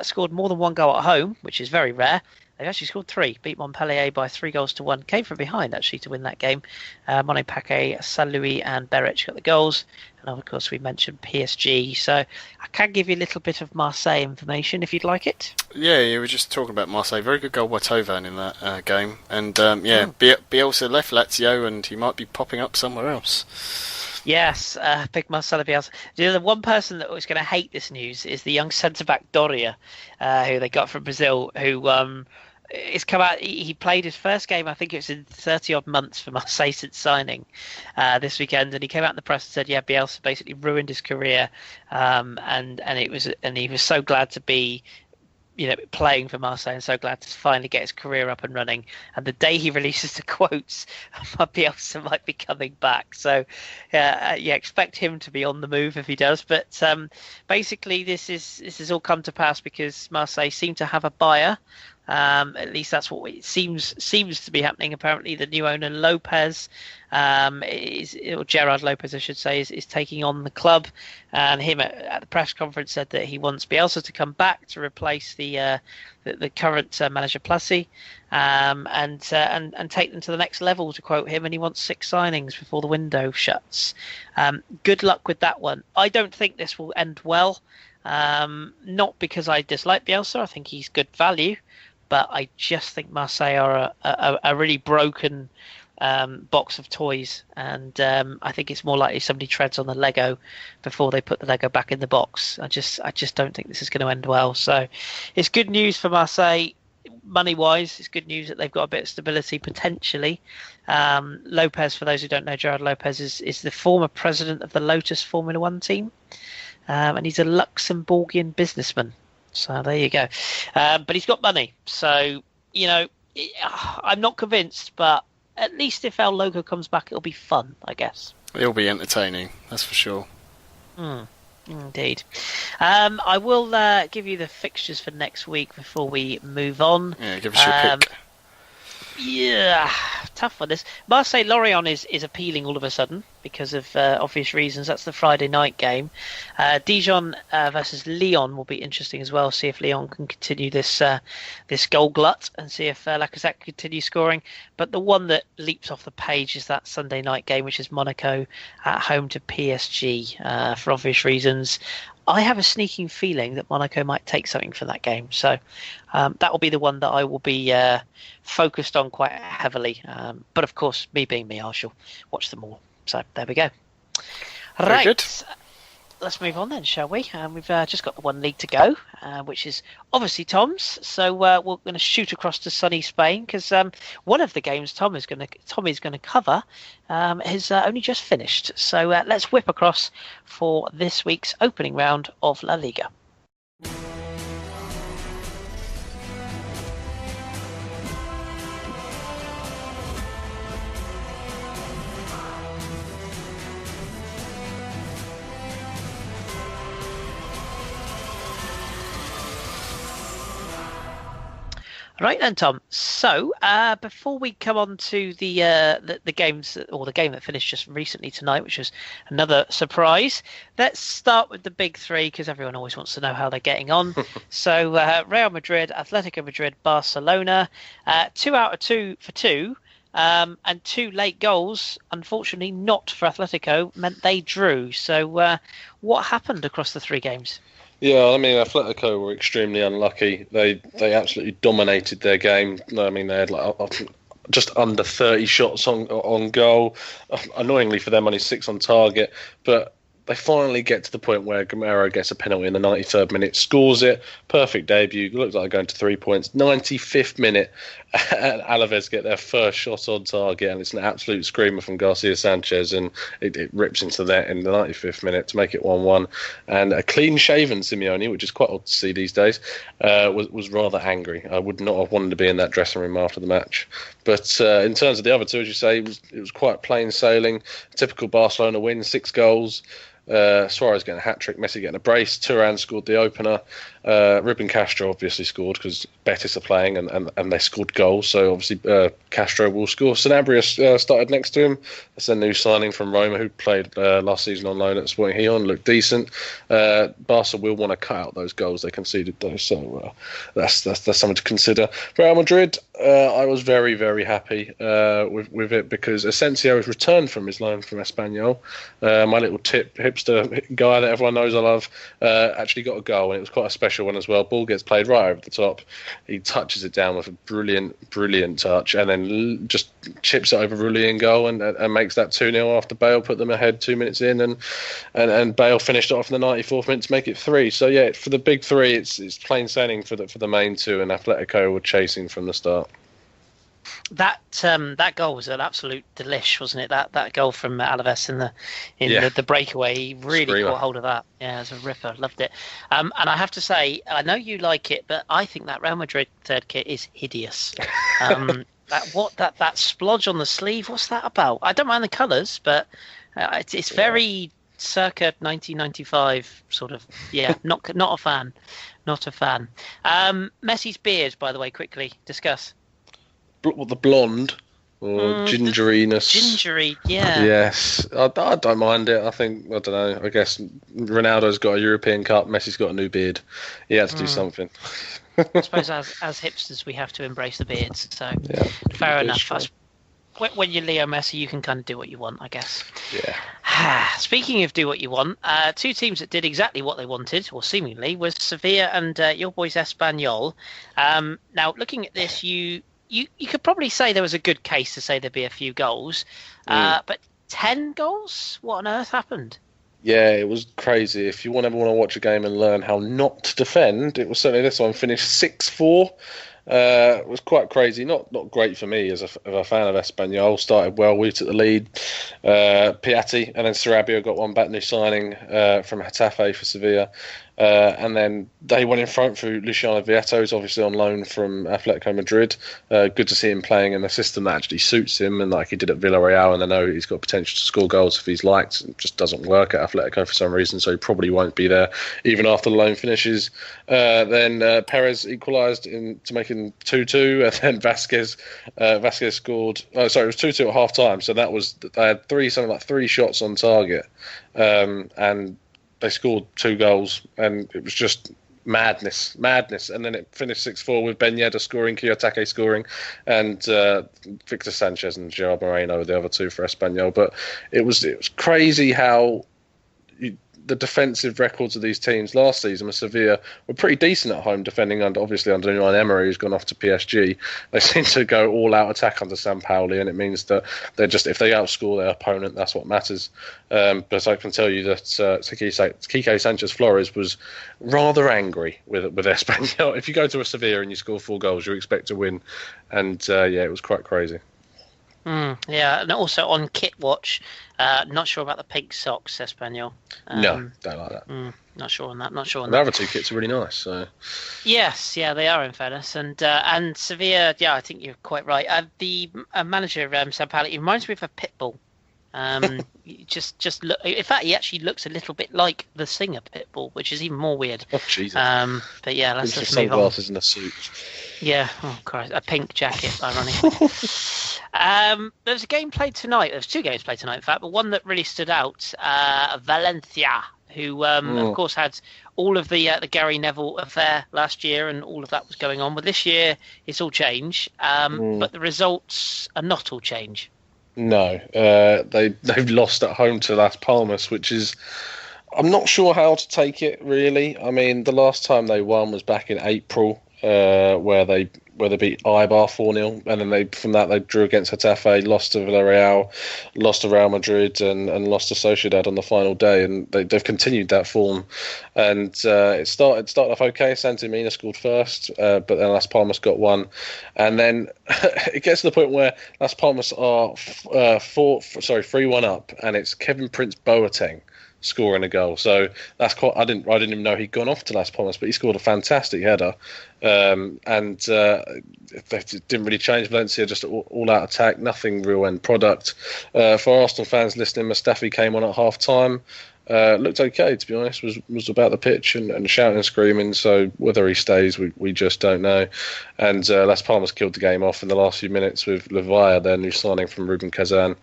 scored more than 1 goal at home, which is very rare. They've actually scored 3, beat Montpellier by 3-1. Came from behind, actually, to win that game. Monet Paquet, Saint-Louis and Berich got the goals. And, of course, we mentioned PSG. So I can give you a little bit of Marseille information, if you'd like it. Yeah, you were just talking about Marseille. Very good goal by Tovan in that game. And, Bielsa left Lazio, and he might be popping up somewhere else. Yes, big Marcelo Bielsa. The one person that was going to hate this news is the young centre-back Doria, who they got from Brazil, who... it's come out. He played his first game, I think it was in 30-odd months for Marseille since signing this weekend, and he came out in the press and said, "Yeah, Bielsa basically ruined his career," and he was so glad to be, playing for Marseille, and so glad to finally get his career up and running. And the day he releases the quotes, Bielsa might be coming back. So, expect him to be on the move if he does. But basically, this has all come to pass because Marseille seem to have a buyer. At least that's what it seems to be happening. Apparently, the new owner Lopez, or Gerard Lopez, I should say, is taking on the club. And him at the press conference said that he wants Bielsa to come back to replace the current manager Plassy, and take them to the next level, to quote him. And he wants 6 signings before the window shuts. Good luck with that one. I don't think this will end well. Not because I dislike Bielsa. I think he's good value. But I just think Marseille are a really broken box of toys, and I think it's more likely somebody treads on the Lego before they put the Lego back in the box. I just don't think this is going to end well. So it's good news for Marseille. money-wise, it's good news that they've got a bit of stability potentially. Lopez, for those who don't know, Gerard Lopez is the former president of the Lotus Formula One team, and he's a Luxembourgian businessman. So there you go. But he's got money, so I'm not convinced, but at least if El Loco comes back, it'll be fun, I guess. It'll be entertaining, that's for sure. Indeed. I will give you the fixtures for next week before we move on. Yeah, give us your pick. Yeah, tough one. This Marseille-Lorient is appealing all of a sudden because of obvious reasons. That's the Friday night game. Dijon versus Lyon will be interesting as well. See if Lyon can continue this goal glut and see if Lacazette can continue scoring. But the one that leaps off the page is that Sunday night game, which is Monaco at home to PSG for obvious reasons. I have a sneaking feeling that Monaco might take something from that game. So that will be the one that I will be focused on quite heavily. But of course, me being me, I shall watch them all. So there we go. Very good. Let's move on then, shall we? We've just got the one league to go, which is obviously Tom's. So we're going to shoot across to sunny Spain because one of the games Tommy's going to cover has only just finished. So let's whip across for this week's opening round of La Liga. Right then, Tom. So before we come on to the games, or the game that finished just recently tonight, which was another surprise, let's start with the big three because everyone always wants to know how they're getting on. So Real Madrid, Atletico Madrid, Barcelona, 2 out of 2 for 2. And 2 late goals, unfortunately not for Atletico, meant they drew. So what happened across the 3 games? Yeah, I mean, Atletico were extremely unlucky. They absolutely dominated their game. I mean, they had just under 30 shots on goal. Annoyingly for them, only 6 on target. But they finally get to the point where Gamero gets a penalty in the 93rd minute, scores it, perfect debut, looks like they're going to 3 points. 95th minute, and Alaves get their first shot on target, and it's an absolute screamer from Garcia Sanchez, and it rips into the net in the 95th minute to make it 1-1. And a clean-shaven Simeone, which is quite odd to see these days, was rather angry. I would not have wanted to be in that dressing room after the match. But in terms of the other two, as you say, it was quite plain sailing. Typical Barcelona win, 6 goals. Suarez getting a hat-trick, Messi getting a brace, Turan scored the opener, Ruben Castro obviously scored because Betis are playing and they scored goals, so obviously Castro will score. Sanabria started next to him. That's a new signing from Roma who played last season on loan at Sporting Gijon, looked decent. Barca will want to cut out those goals they conceded though, so that's something to consider. Real Madrid, I was very, very happy with it because Asensio has returned from his loan from Espanyol. My little hipster guy that everyone knows I love actually got a goal, and it was quite a special one as well. Ball gets played right over the top. He touches it down with a brilliant touch, and then just chips it over Rulli goal and makes that 2-0 after Bale put them ahead 2 minutes in, and Bale finished it off in the 94th minute to make it 3. So yeah, for the big 3, it's plain sailing for the main 2, and Atletico were chasing from the start. That goal was an absolute delish, wasn't it? That goal from Alaves in the breakaway, he really caught hold of that. Yeah, it was a ripper. Loved it. And I have to say, I know you like it, but I think that Real Madrid third kit is hideous. That splodge on the sleeve, what's that about? I don't mind the colours, but it's very circa 1995 sort of. Yeah, not a fan. Not a fan. Messi's beard, by the way, quickly discuss. The blonde or gingeriness? Gingery, yeah. Yes, I don't mind it. I think, I don't know, I guess Ronaldo's got a European Cup, Messi's got a new beard. He had to do something. I suppose as hipsters we have to embrace the beards, so yeah, fair enough. When you're Leo Messi, you can kind of do what you want, I guess. Yeah. Speaking of do what you want, 2 teams that did exactly what they wanted, or seemingly, was Sevilla and your boys Espanyol. Now, looking at this, you could probably say there was a good case to say there'd be a few goals, but 10 goals? What on earth happened? Yeah, it was crazy. If you ever want to watch a game and learn how not to defend, it was certainly this one. Finished 6-4. was quite crazy. Not great for me as a fan of Espanyol. Started well. We took the lead. Piatti and then Sarabia got one back, new signing from Getafe for Sevilla. And then they went in front through Luciano Vietto, who's obviously on loan from Atletico Madrid. Good to see him playing in a system that actually suits him, and like he did at Villarreal, and I know he's got potential to score goals if he's liked. It just doesn't work at Atletico for some reason, so he probably won't be there even after the loan finishes. Then Perez equalised to make it 2-2, and then Vasquez scored. Oh, sorry, it was 2-2 at half time, so they had something like three shots on target, and they scored 2 goals, and it was just madness. And then it finished 6-4 with Ben Yedder scoring, Kiyotake scoring, and Victor Sanchez and Gerard Moreno were the other 2 for Espanyol. But it was crazy how the defensive records of these teams last season with Sevilla were pretty decent at home, defending under Unai Emery, who's gone off to PSG. They seem to go all out attack under Sampaoli, and it means that if they outscore their opponent, that's what matters. But I can tell you that Quique Sanchez Flores was rather angry with Espanyol. If you go to a Sevilla and you score 4 goals, you expect to win, and it was quite crazy. Yeah, and also on Kit Watch, not sure about the pink socks, Espanyol. No, don't like that. Not sure on that. The other 2 kits are really nice. So. Yes, yeah, they are in fairness, and Sevilla. Yeah, I think you're quite right. The manager Sampaoli, he reminds me of a pit bull. Just look. In fact, he actually looks a little bit like the singer Pitbull, which is even more weird. Oh Jesus! But yeah, let's just move on. Sunglasses and a suit. Yeah. Oh Christ, a pink jacket, ironically. There's a game played tonight. There's 2 games played tonight, in fact, but one that really stood out. Valencia, who of course had all of the Gary Neville affair last year, and all of that was going on. But this year, it's all change. But the results are not all change. No, they've lost at home to Las Palmas, which is, I'm not sure how to take it really. I mean, the last time they won was back in April, where they beat Eibar 4-0, and then they drew against Getafe, lost to Villarreal, lost to Real Madrid, and lost to Sociedad on the final day, and they've continued that form. And it started off okay. Santimina scored first, but then Las Palmas got one, and then it gets to the point where Las Palmas are 3-1 up, and it's Kevin Prince Boateng scoring a goal. So that's quite. I didn't even know he'd gone off to Las Palmas, but he scored a fantastic header. And it didn't really change. Valencia just all out attack, nothing real end product. For Arsenal fans listening, Mustafi came on at half time. Looked okay, to be honest. Was about the pitch and shouting and screaming. So whether he stays, we just don't know. And Las Palmas killed the game off in the last few minutes with Levaya, their new signing from Ruben Kazan,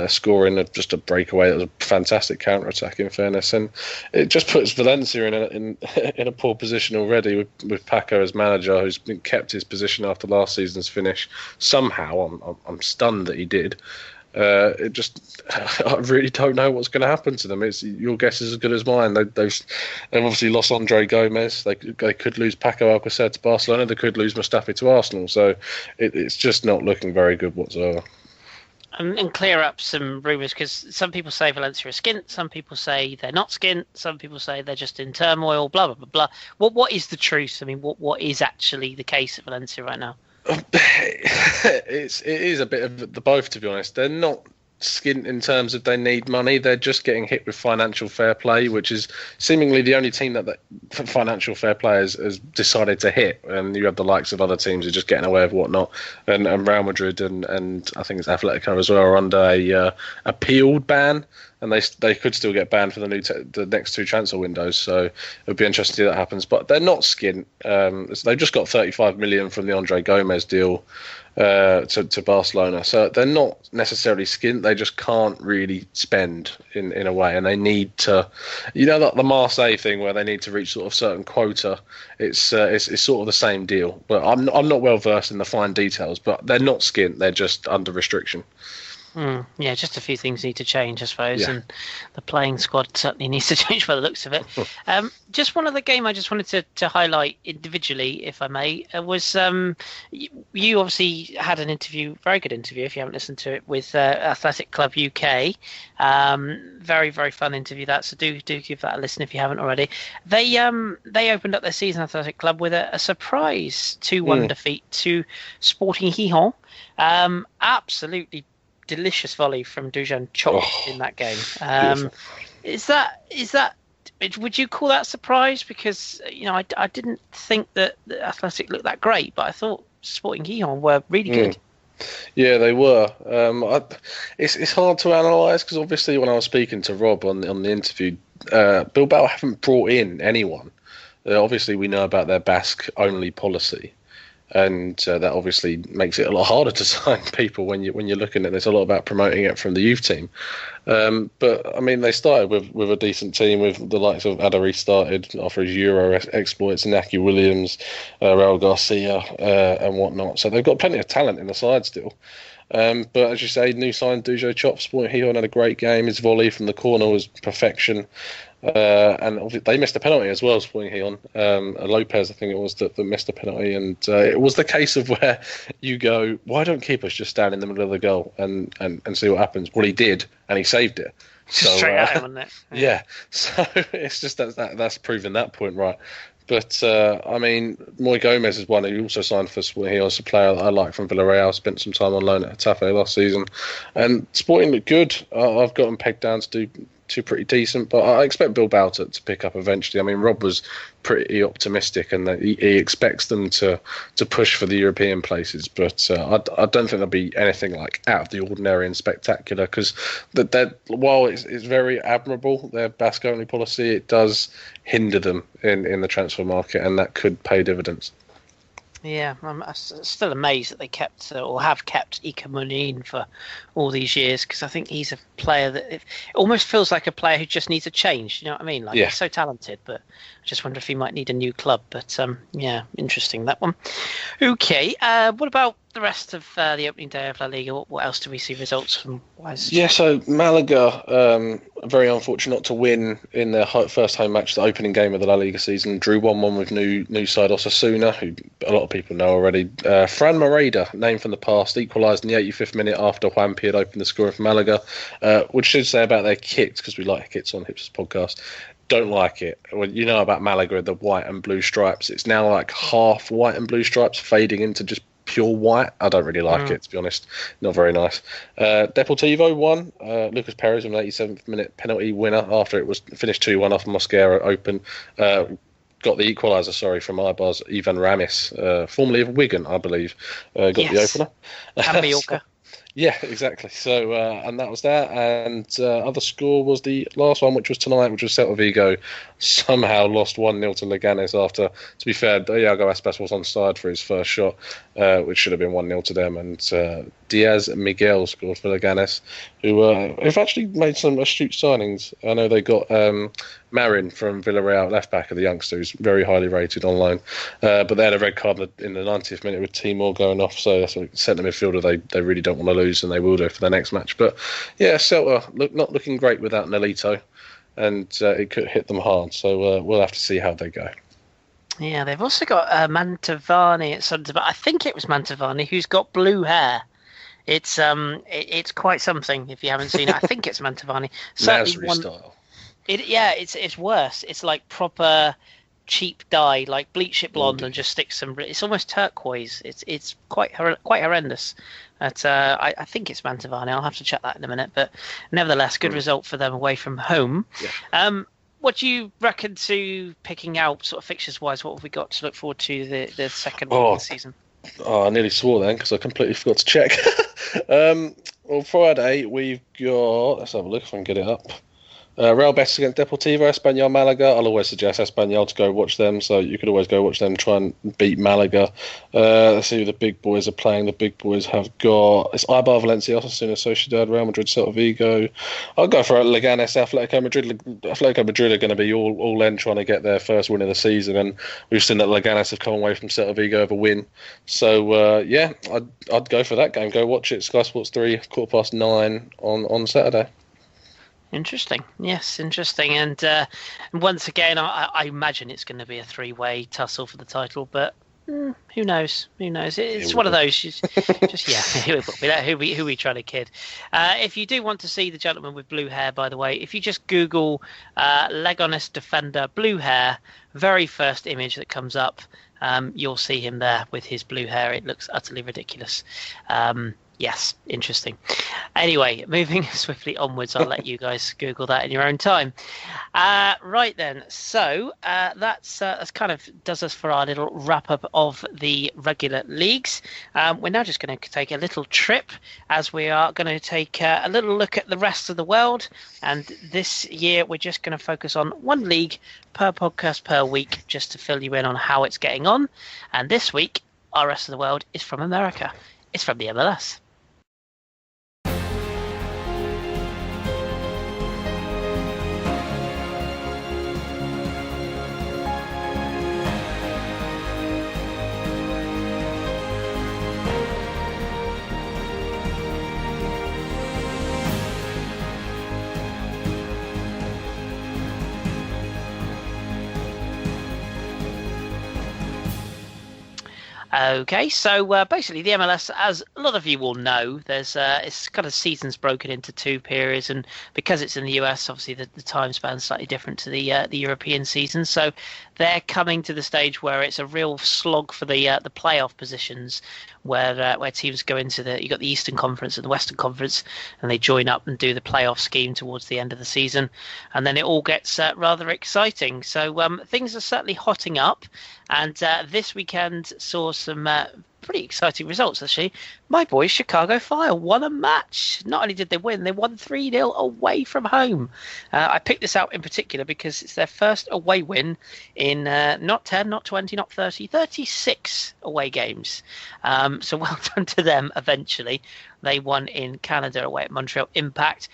scoring just a breakaway. It was a fantastic counter attack, in fairness, and it just puts Valencia in a poor position already with Paco as manager, who's been kept his position after last season's finish. Somehow, I'm stunned that he did. I really don't know what's going to happen to them. Your guess is as good as mine. They've obviously lost Andre Gomez. They could lose Paco Alcacer to Barcelona. They could lose Mustafi to Arsenal. So it's just not looking very good whatsoever. And clear up some rumours, because some people say Valencia are skint, some people say they're not skint, some people say they're just in turmoil, blah, blah, blah, blah. What is the truth? I mean, what is actually the case at Valencia right now? It is a bit of the both, to be honest. They're not skint in terms of they need money. They're just getting hit with financial fair play, which is seemingly the only team that financial fair play has decided to hit. And you have the likes of other teams who are just getting away with whatnot. And Real Madrid and I think it's Atletico as well are under a appealed ban. And they could still get banned for the next 2 transfer windows. So it would be interesting to see that happens. But they're not skint. They've just got 35 million from the Andre Gomez deal to Barcelona. So they're not necessarily skint. They just can't really spend in a way. And they need to, like the Marseille thing where they need to reach sort of certain quota. It's sort of the same deal. But I'm not well versed in the fine details. But they're not skint. They're just under restriction. Yeah, just a few things need to change, I suppose, Yeah. and the playing squad certainly needs to change by the looks of it. Just one other game I just wanted to highlight individually, if I may, was you obviously had an interview, very good interview, if you haven't listened to it, with Athletic Club UK. Very, very fun interview that, so do give that a listen if you haven't already. They opened up their season, Athletic Club, with a surprise 2-1 defeat to Sporting Gijón. Absolutely delicious volley from Dujan Chok in that game. Is that? Would you call that a surprise? Because I didn't think that the Athletic looked that great, but I thought Sporting Gijón were really good. Yeah, they were. It's hard to analyse because obviously when I was speaking to Rob on the interview, Bilbao haven't brought in anyone. Obviously, we know about their Basque only policy. And that obviously makes it a lot harder to sign people when you're looking at this. A lot about promoting it from the youth team, but I mean they started with a decent team with the likes of Adari started after his Euro exploits, Inaki Williams, Raul Garcia, and whatnot. So they've got plenty of talent in the side still. But as you say, new sign Dujo Chop, Sporting Gijón had a great game. His volley from the corner was perfection. And obviously they missed a penalty as well, Sporting Gijón. Lopez, I think it was, that missed a penalty. And it was the case of where you go, why don't keepers just stand in the middle of the goal and see what happens? Well, he did, and he saved it. So, straight at him, wasn't it? Yeah. So it's just that's proven that point right. But, I mean, Moy Gomez is one who also signed for Sporting Gijón. It's a player that I like from Villarreal. Spent some time on loan at Getafe last season. And Sporting looked good. I've got them pegged down to do pretty decent, but I expect Bilbao to pick up eventually. I mean, Rob was pretty optimistic and that he expects them to push for the European places, but I don't think they'll be anything like out of the ordinary and spectacular because while it's very admirable, their Basque-only policy, it does hinder them in the transfer market, and that could pay dividends. Yeah, I'm still amazed that they kept or have kept Ika Munin for all these years because I think he's a player that it almost feels like a player who just needs a change. You know what I mean? Like he's so talented, but I just wonder if he might need a new club. But yeah, interesting that one. Okay, what about the rest of the opening day of La Liga? What else do we see results from wise? Yeah, so Malaga, very unfortunate not to win in their first home match, the opening game of the La Liga season. Drew 1-1 with new side Osasuna, who a lot of people know already. Fran Moreda, name from the past, equalised in the 85th minute after Juanpi had opened the scoring for Malaga, which should say about their kits, because we like kits on Hipsters podcast. Don't like it. Well, you know about Malaga, the white and blue stripes. It's now like half white and blue stripes fading into just pure white. I don't really like it, to be honest. Not very nice. Deportivo won. Lucas Perez with an 87th minute penalty winner after it was finished 2-1 off Mosquera open. Got the equaliser, from Ibar's Ivan Ramis, formerly of Wigan, I believe. Got the opener. And Mallorca. Yeah, exactly. So, and that was that. And other score was the last one, which was tonight, which was Celta Vigo. Somehow lost 1-0 to Leganes after, to be fair, Iago Aspas was onside for his first shot, which should have been 1-0 to them. And Diaz Miguel scored for Leganes, who've actually made some astute signings. I know they got Marin from Villarreal, left back of the youngsters, very highly rated online. But they had a red card in the 90th minute with Timor going off, so that's what centre midfielder they really don't want to lose, and they will do for their next match. But yeah, Celta not looking great without Nolito, and it could hit them hard. So we'll have to see how they go. Yeah, they've also got Mantovani at Sunday, but I think it was Mantovani who's got blue hair. It's quite something if you haven't seen it. I think it's Mantovani. Nasri style. It's worse. It's like proper cheap dye, like bleach it blonde and just stick some. It's almost turquoise. It's quite horrendous. But I think it's Mantovani. I'll have to check that in a minute. But nevertheless, good result for them away from home. Yeah. What do you reckon to picking out sort of fixtures wise? What have we got to look forward to the second one of the season? Oh, I nearly swore then because I completely forgot to check. Well, Friday we've got. Let's have a look if I can get it up. Real Betis against Deportivo, Espanyol Malaga. I'll always suggest Espanyol to go watch them, so you could always go watch them try and beat Malaga. Let's see who the big boys are playing. The big boys have got... It's Eibar, Valencia, Osasuna, Sociedad, Real Madrid, Celta Vigo. I'll go for Leganes, Atletico Madrid. Atletico Madrid are going to be all in trying to get their first win of the season, and we've seen that Leganes have come away from Celta Vigo with a win. So, I'd go for that game. Go watch it. Sky Sports 3, 9:15 on Saturday. Interesting. Yes, interesting. And once again, I imagine it's going to be a three-way tussle for the title, but who knows? Who knows? It's one of those. Just who we trying to kid. If you do want to see the gentleman with blue hair, by the way, if you just Google Leganes defender blue hair, very first image that comes up, you'll see him there with his blue hair. It looks utterly ridiculous. Yes, interesting. Anyway, moving swiftly onwards, I'll let you guys Google that in your own time. Right then, so that's kind of does us for our little wrap up of the regular leagues. We're now just going to take a little trip, as we are going to take a little look at the rest of the world. And this year, we're just going to focus on one league per podcast per week, just to fill you in on how it's getting on. And this week, our rest of the world is from America. It's from the MLS. Okay, so basically the MLS, as a lot of you will know, there's it's kind of seasons broken into two periods, and because it's in the US, obviously the time span's slightly different to the European season. So they're coming to the stage where it's a real slog for the playoff positions, where teams go into you got the Eastern Conference and the Western Conference, and they join up and do the playoff scheme towards the end of the season, and then it all gets rather exciting. So things are certainly hotting up, and this weekend saw some pretty exciting results, actually. My boys, Chicago Fire, won a match. Not only did they win, they won 3-0 away from home. I picked this out in particular because it's their first away win in not 10, not 20, not 30, 36 away games. So well done to them eventually. They won in Canada away at Montreal Impact.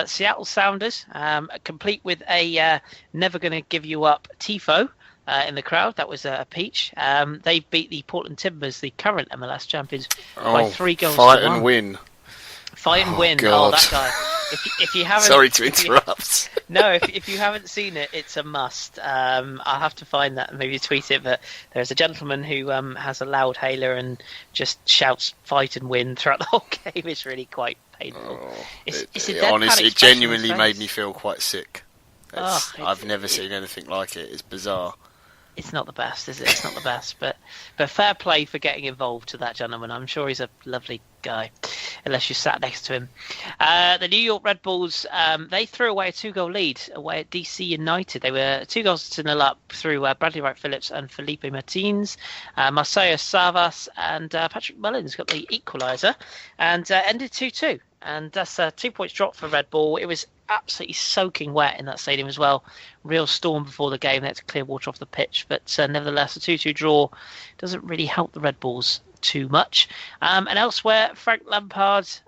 Seattle Sounders, complete with a never going to give you up tifo in the crowd. That was a peach. They beat the Portland Timbers, the current MLS champions, by 3 goals to 1. Fight and win. Fight and win. God. Oh, that guy. If you haven't, Sorry to interrupt. If you haven't seen it, it's a must. I'll have to find that and maybe tweet it. But there's a gentleman who has a loud hailer and just shouts "fight and win" throughout the whole game. It's really quite painful. Honestly, it genuinely made me feel quite sick. I've never seen anything like it. It's bizarre. It's not the best, is it? It's not the best, but fair play for getting involved to that gentleman. I'm sure he's a lovely guy, unless you sat next to him. The New York Red Bulls, they threw away a 2-goal lead away at DC United. They were 2-0 up through Bradley Wright Phillips and Felipe Martins. Marcelo Savas and Patrick Mullins got the equaliser, and ended 2-2. And that's a 2 points drop for Red Bull. It was absolutely soaking wet in that stadium as well. Real storm before the game. They had to clear water off the pitch. But nevertheless, a 2-2 draw doesn't really help the Red Bulls too much. And elsewhere, Frank Lampard's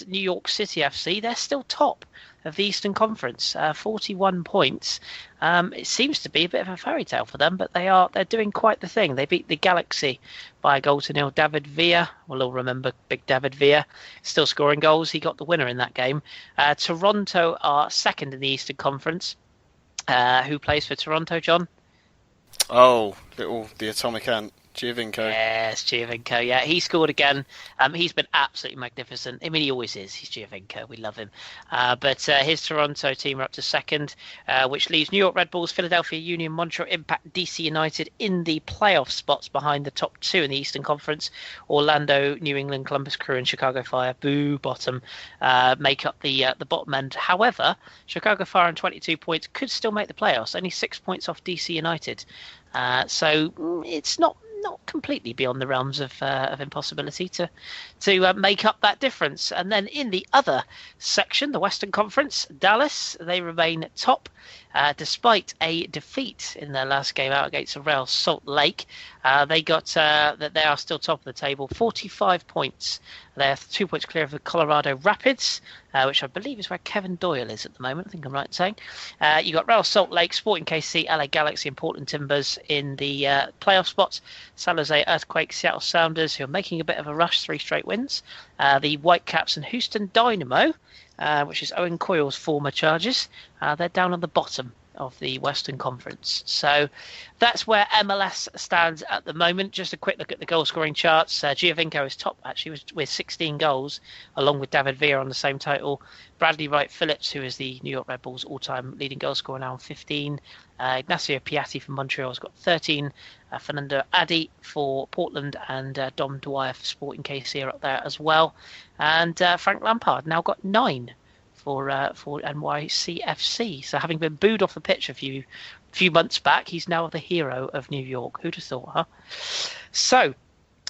New York City FC, they're still top of the Eastern Conference, 41 points. It seems to be a bit of a fairy tale for them, but they're doing quite the thing. They beat the Galaxy by 1-0. David Villa, we'll all remember big David Villa, still scoring goals. He got the winner in that game. Toronto are second in the Eastern Conference. Who plays for Toronto, John? Oh, the Atomic Ant. Giovinco. Yes, Giovinco. Yeah, he scored again. He's been absolutely magnificent. I mean, he always is. He's Giovinco. We love him. But his Toronto team are up to second, which leaves New York Red Bulls, Philadelphia Union, Montreal Impact, DC United in the playoff spots behind the top two in the Eastern Conference. Orlando, New England, Columbus Crew, and Chicago Fire, bottom, make up the bottom end. However, Chicago Fire on 22 points could still make the playoffs, only 6 points off DC United. So it's not not completely beyond the realms of impossibility to make up that difference. And then in the other section, the Western Conference, Dallas, they remain top despite a defeat in their last game out against Real Salt Lake. They are still top of the table, 45 points. They're 2 points clear of the Colorado Rapids, which I believe is where Kevin Doyle is at the moment. I think I'm right in saying. You got Real Salt Lake, Sporting KC, LA Galaxy, and Portland Timbers in the playoff spots. San Jose Earthquakes, Seattle Sounders, who are making a bit of a rush, 3 straight wins. The Whitecaps and Houston Dynamo, which is Owen Coyle's former Chargers. They're down on the bottom of the Western Conference. So that's where MLS stands at the moment. Just a quick look at the goal scoring charts. Giovinco is top actually with 16 goals, along with David Villa on the same total. Bradley Wright Phillips, who is the New York Red Bulls all-time leading goal scorer, now on 15. Ignacio Piatti from Montreal has got 13. Fernando Adi for Portland and Dom Dwyer for Sporting KC are up there as well. And Frank Lampard now got 9 for NYCFC. So having been booed off the pitch a few months back, he's now the hero of New York. Who'd have thought, huh? So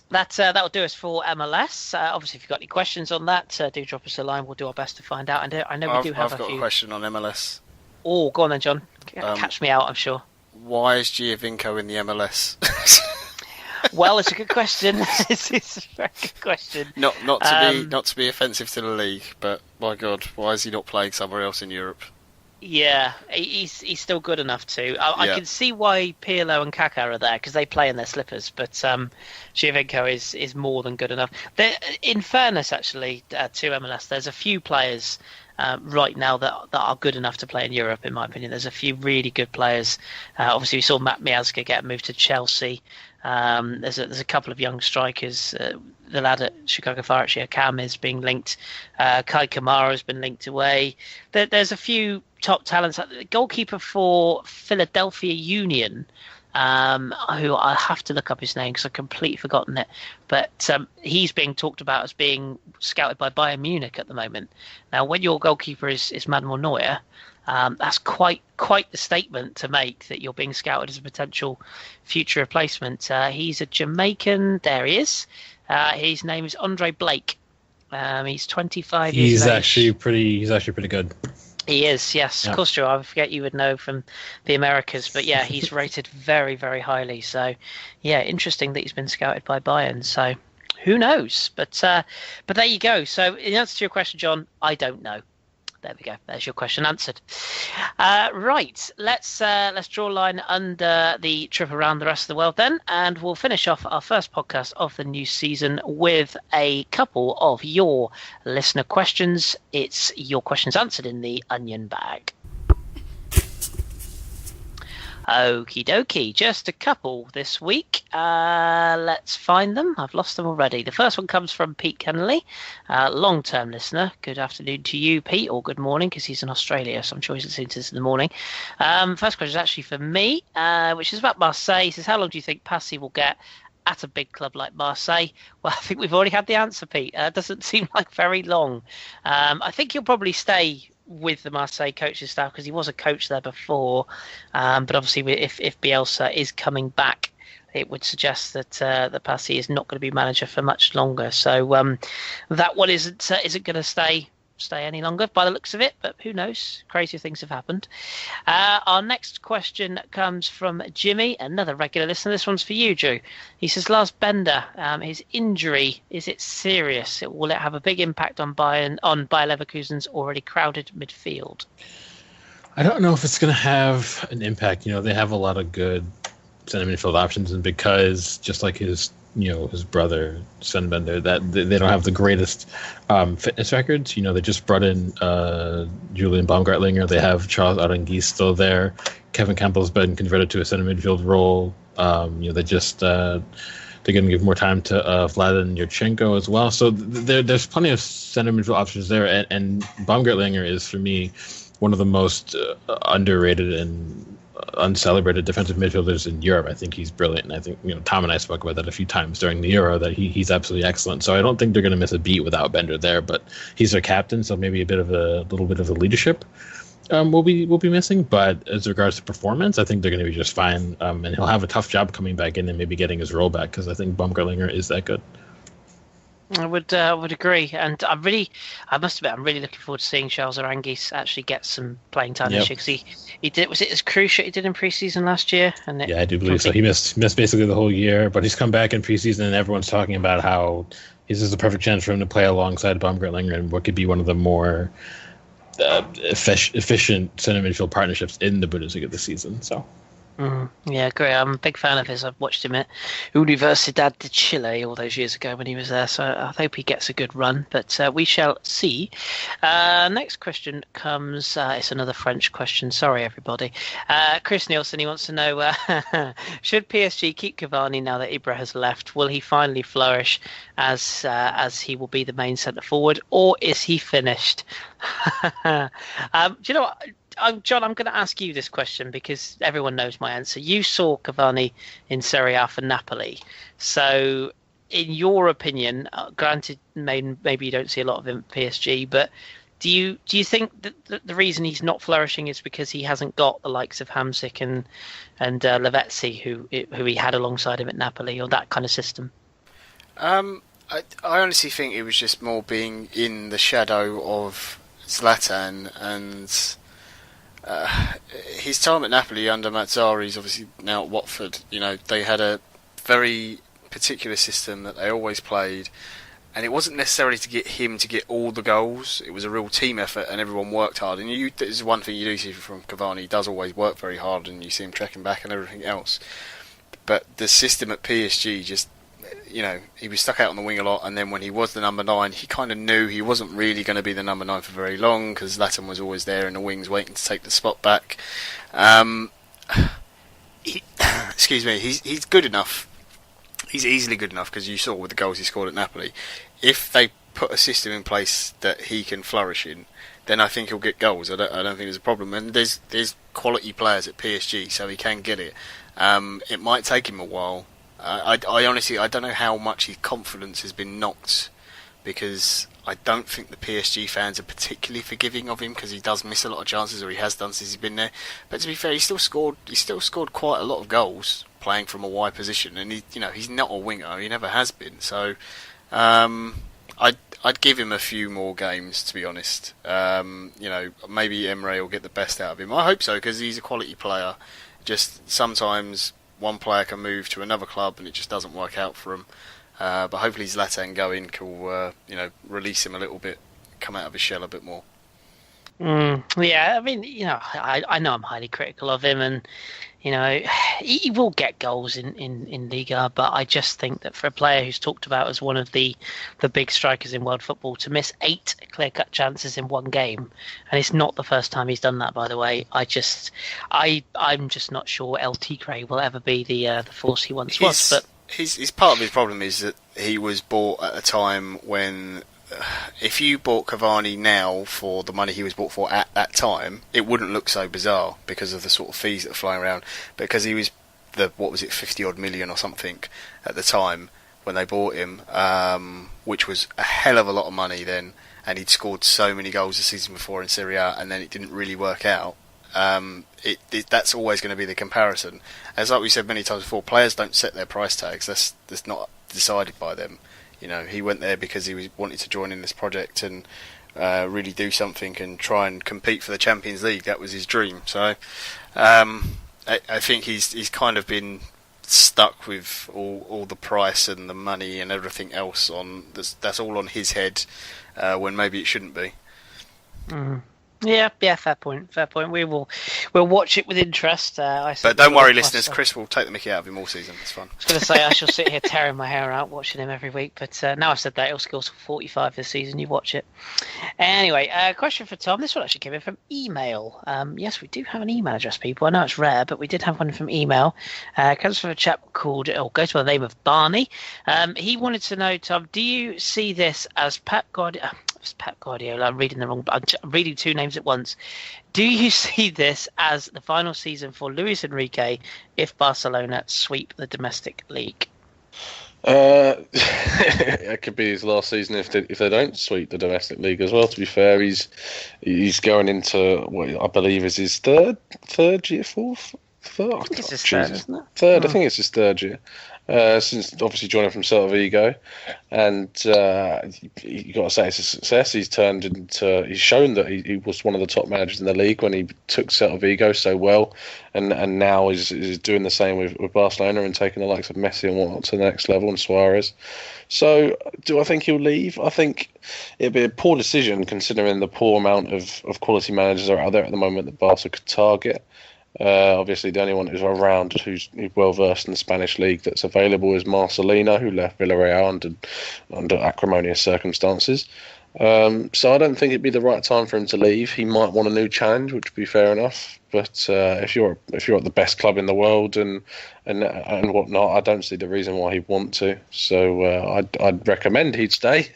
that'll do us for MLS. Obviously, if you've got any questions on that, do drop us a line. We'll do our best to find out. And I know we do have I've got a question on MLS. Oh, go on then, John. Catch me out, I'm sure. Why is Giovinco in the MLS? Well, it's a good question. It's a very good question. Not to be offensive to the league, but my God, why is he not playing somewhere else in Europe? Yeah, he's still good enough to. I can see why Pirlo and Kaká are there because they play in their slippers. But Giovinco is more than good enough. In fairness, actually, to MLS, there's a few players right now that are good enough to play in Europe. In my opinion, there's a few really good players. Obviously, we saw Matt Miazga get moved to Chelsea. There's a couple of young strikers. The lad at Chicago Fire, actually, Akam, is being linked. Kai Kamara has been linked away. There's a few top talents. The goalkeeper for Philadelphia Union, who I'll have to look up his name because I've completely forgotten it. But he's being talked about as being scouted by Bayern Munich at the moment. Now, when your goalkeeper is Manuel Neuer, that's quite the statement to make that you're being scouted as a potential future replacement. He's a Jamaican. There he is. His name is Andre Blake. He's 25 years He's of age. actually pretty good. He is, yes. Yeah. Of course, Joe. I forget you would know from the Americas, but yeah, he's rated very, very highly. So, yeah, interesting that he's been scouted by Bayern. So, who knows? But there you go. So, in answer to your question, John, I don't know. There we go. There's your question answered. Right. Let's draw a line under the trip around the rest of the world then, and we'll finish off our first podcast of the new season with a couple of your listener questions. It's your questions answered in the onion bag. Okie dokie, just a couple this week. Let's find them. I've lost them already. The first one comes from Pete Kennelly, long-term listener. Good afternoon to you, Pete, or good morning, because he's in Australia, so I'm sure he's listening to this in the morning. First question is actually for me, which is about Marseille. He says, how long do you think Passy will get at a big club like Marseille? Well, I think we've already had the answer, Pete. Doesn't seem like very long. I think he'll probably stay with the Marseille coaching staff because he was a coach there before, but obviously if Bielsa is coming back, it would suggest that Passy is not going to be manager for much longer. So that one isn't going to stay any longer by the looks of it, but who knows? Crazy things have happened. Our next question comes from Jimmy, another regular listener. This one's for you, Drew. He says, Lars Bender, his injury, is it serious? Will it have a big impact on Bayer Leverkusen's already crowded midfield? I don't know if it's going to have an impact. They have a lot of good center midfield options, and because just like his brother Sven Bender, that they don't have the greatest fitness records. They just brought in Julian Baumgartlinger. They have Charles Aranguiz still there. Kevin Campbell's been converted to a center midfield role. They're going to give more time to Vladan Yurchenko as well. So there's plenty of center midfield options there, and Baumgartlinger is for me one of the most underrated and uncelebrated defensive midfielders in Europe. I think he's brilliant, and I think Tom and I spoke about that a few times during the Euro, that he's absolutely excellent. So I don't think they're going to miss a beat without Bender there, but he's their captain, so maybe a little bit of a leadership will be missing. But as regards to performance, I think they're going to be just fine. And he'll have a tough job coming back in and maybe getting his role back because I think Baumgartlinger is that good. I would agree, and I must admit, I'm really looking forward to seeing Charles Arangis actually get some playing time this year because he did. Was it as crucial he did in preseason last year? And I do believe so. He missed basically the whole year, but he's come back in preseason, and everyone's talking about how this is the perfect chance for him to play alongside Baumgartlinger and what could be one of the more efficient center midfield partnerships in the Bundesliga this season. So. Yeah, great. I'm a big fan of his. I've watched him at Universidad de Chile all those years ago when he was there, so I hope he gets a good run, but we shall see. Next question comes, it's another French question, sorry everybody. Chris Nielsen, he wants to know, should PSG keep Cavani now that Ibra has left? Will he finally flourish as he will be the main centre-forward, or is he finished? Do you know what? John, I'm going to ask you this question because everyone knows my answer. You saw Cavani in Serie A for Napoli. So, in your opinion, granted, maybe you don't see a lot of him at PSG, but do you think that the reason he's not flourishing is because he hasn't got the likes of Hamsik and Lavezzi, who he had alongside him at Napoli, or that kind of system? I honestly think it was just more being in the shadow of Zlatan and his time at Napoli under Mazzari's obviously now at Watford. You know, they had a very particular system that they always played, and it wasn't necessarily to get him to get all the goals. It was a real team effort, and everyone worked hard. And this is one thing you do see from Cavani. He does always work very hard, and you see him tracking back and everything else. But the system at PSG just, you know, he was stuck out on the wing a lot, and then when he was the number 9, he kind of knew he wasn't really going to be the number 9 for very long because Zlatan was always there in the wings waiting to take the spot back. Excuse me, he's good enough. He's easily good enough because you saw with the goals he scored at Napoli. If they put a system in place that he can flourish in, then I think he'll get goals. I don't think there's a problem. And there's quality players at PSG, so he can get it. It might take him a while. I honestly don't know how much his confidence has been knocked, because I don't think the PSG fans are particularly forgiving of him because he does miss a lot of chances, or he has done since he's been there. But to be fair, he still scored quite a lot of goals playing from a wide position, and he's not a winger. He never has been. So I'd give him a few more games, to be honest. Maybe Emre will get the best out of him. I hope so, because he's a quality player. Just sometimes one player can move to another club and it just doesn't work out for him. But hopefully Zlatan going will release him a little bit, come out of his shell a bit more. Yeah, I mean, I know I'm highly critical of him, and he will get goals in Liga, but I just think that for a player who's talked about as one of the big strikers in world football, to miss 8 clear-cut chances in one game, and it's not the first time he's done that, by the way. I'm just not sure El Tigre will ever be the force he once was. But his part of his problem is that he was bought at a time when, if you bought Cavani now for the money he was bought for at that time, it wouldn't look so bizarre because of the sort of fees that are flying around. Because he was 50 odd million or something at the time when they bought him, which was a hell of a lot of money then, and he'd scored so many goals the season before in Serie A, and then it didn't really work out. That's always going to be the comparison. As like we said many times before, players don't set their price tags. That's not decided by them. He went there because he wanted to join in this project and really do something and try and compete for the Champions League. That was his dream. So I think he's kind of been stuck with all the price and the money and everything else on. That's all on his head when maybe it shouldn't be. Yeah, fair point. We'll watch it with interest. But don't worry, listeners. Chris will take the mickey out of him all season. It's fun. I was going to say I shall sit here tearing my hair out watching him every week, but now I've said that, he'll score 45 this season. You watch it. Anyway, question for Tom. This one actually came in from email. Yes, we do have an email address, people. I know it's rare, but we did have one from email. Comes from a chap called, goes by the name of Barney. He wanted to know, Tom, do you see this as Pep Guardiola? I'm reading the wrong. I'm reading two names at once. Do you see this as the final season for Luis Enrique if Barcelona sweep the domestic league? It could be his last season if they don't sweep the domestic league as well. To be fair, he's going into what I believe is his third year, third. I think it's his third, isn't it? Third. I think it's his third year. Since obviously joining from Celta Vigo, and you got to say it's a success. He's shown that he was one of the top managers in the league when he took Celta Vigo so well, and now is doing the same with Barcelona and taking the likes of Messi and whatnot to the next level, and Suarez. So, do I think he'll leave? I think it'd be a poor decision considering the poor amount of quality managers are out there at the moment that Barca could target. Obviously, the only one who's around who's well versed in the Spanish league that's available is Marcelino, who left Villarreal under acrimonious circumstances. So I don't think it'd be the right time for him to leave. He might want a new challenge, which would be fair enough. But if you're at the best club in the world and whatnot, I don't see the reason why he'd want to. So I'd recommend he'd stay.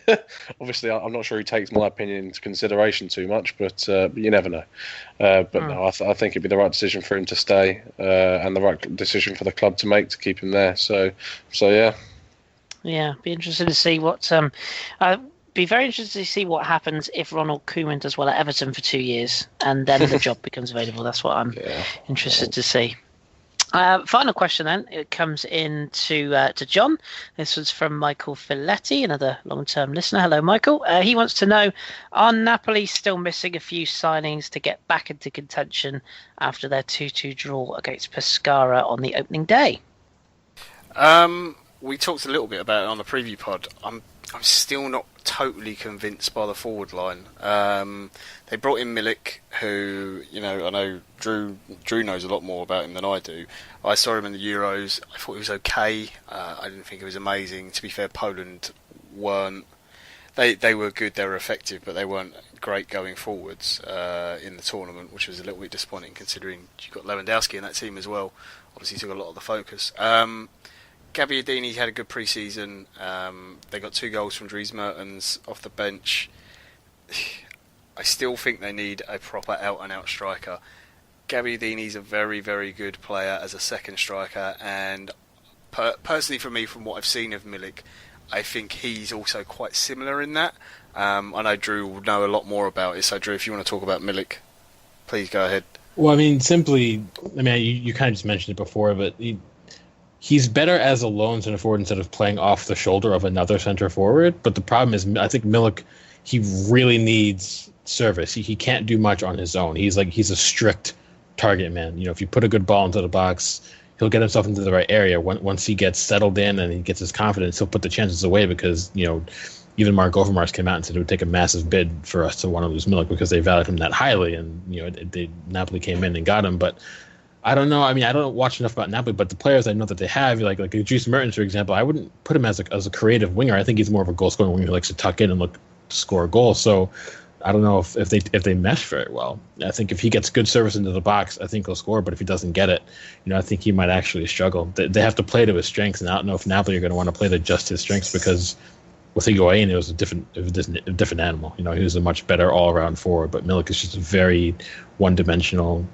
Obviously, I'm not sure he takes my opinion into consideration too much, but you never know. No, I think it'd be the right decision for him to stay, and the right decision for the club to make to keep him there. So yeah. Yeah, be interested to see what. Be very interested to see what happens if Ronald Koeman does well at Everton for 2 years and then the job becomes available. That's what I'm interested to see. Final question then. It comes in to John. This was from Michael Filetti, another long-term listener. Hello, Michael. He wants to know, are Napoli still missing a few signings to get back into contention after their 2-2 draw against Pescara on the opening day? We talked a little bit about it on the preview pod. I'm still not totally convinced by the forward line. They brought in Milik, who, I know Drew knows a lot more about him than I do. I saw him in the Euros. I thought he was okay. I didn't think he was amazing. To be fair, Poland weren't. They were good. They were effective, but they weren't great going forwards in the tournament, which was a little bit disappointing considering you got Lewandowski in that team as well. Obviously, took a lot of the focus. Gabbiadini had a good pre-season. They got 2 goals from Dries Mertens off the bench. I still think they need a proper out-and-out striker. Gabbiadini's a very, very good player as a second striker, and personally for me, from what I've seen of Milik, I think he's also quite similar in that. I know Drew will know a lot more about it, so Drew, if you want to talk about Milik, please go ahead. Well, you kind of just mentioned it before, but he's better as a lone center forward instead of playing off the shoulder of another center forward. But the problem is, I think Milik, he really needs service. He can't do much on his own. He's a strict target man. If you put a good ball into the box, he'll get himself into the right area. Once he gets settled in and he gets his confidence, he'll put the chances away because, even Mark Overmars came out and said it would take a massive bid for us to want to lose Milik because they valued him that highly. And, Napoli came in and got him. But I don't know. I don't watch enough about Napoli, but the players I know that they have, like Dries Mertens, for example, I wouldn't put him as a creative winger. I think he's more of a goal-scoring winger who likes to tuck in and look to score a goal. So I don't know if they mesh very well. I think if he gets good service into the box, I think he'll score. But if he doesn't get it, I think he might actually struggle. They have to play to his strengths, and I don't know if Napoli are going to want to play to just his strengths because with Higuain, it was a different animal. He was a much better all-around forward, but Milik is just a very one-dimensional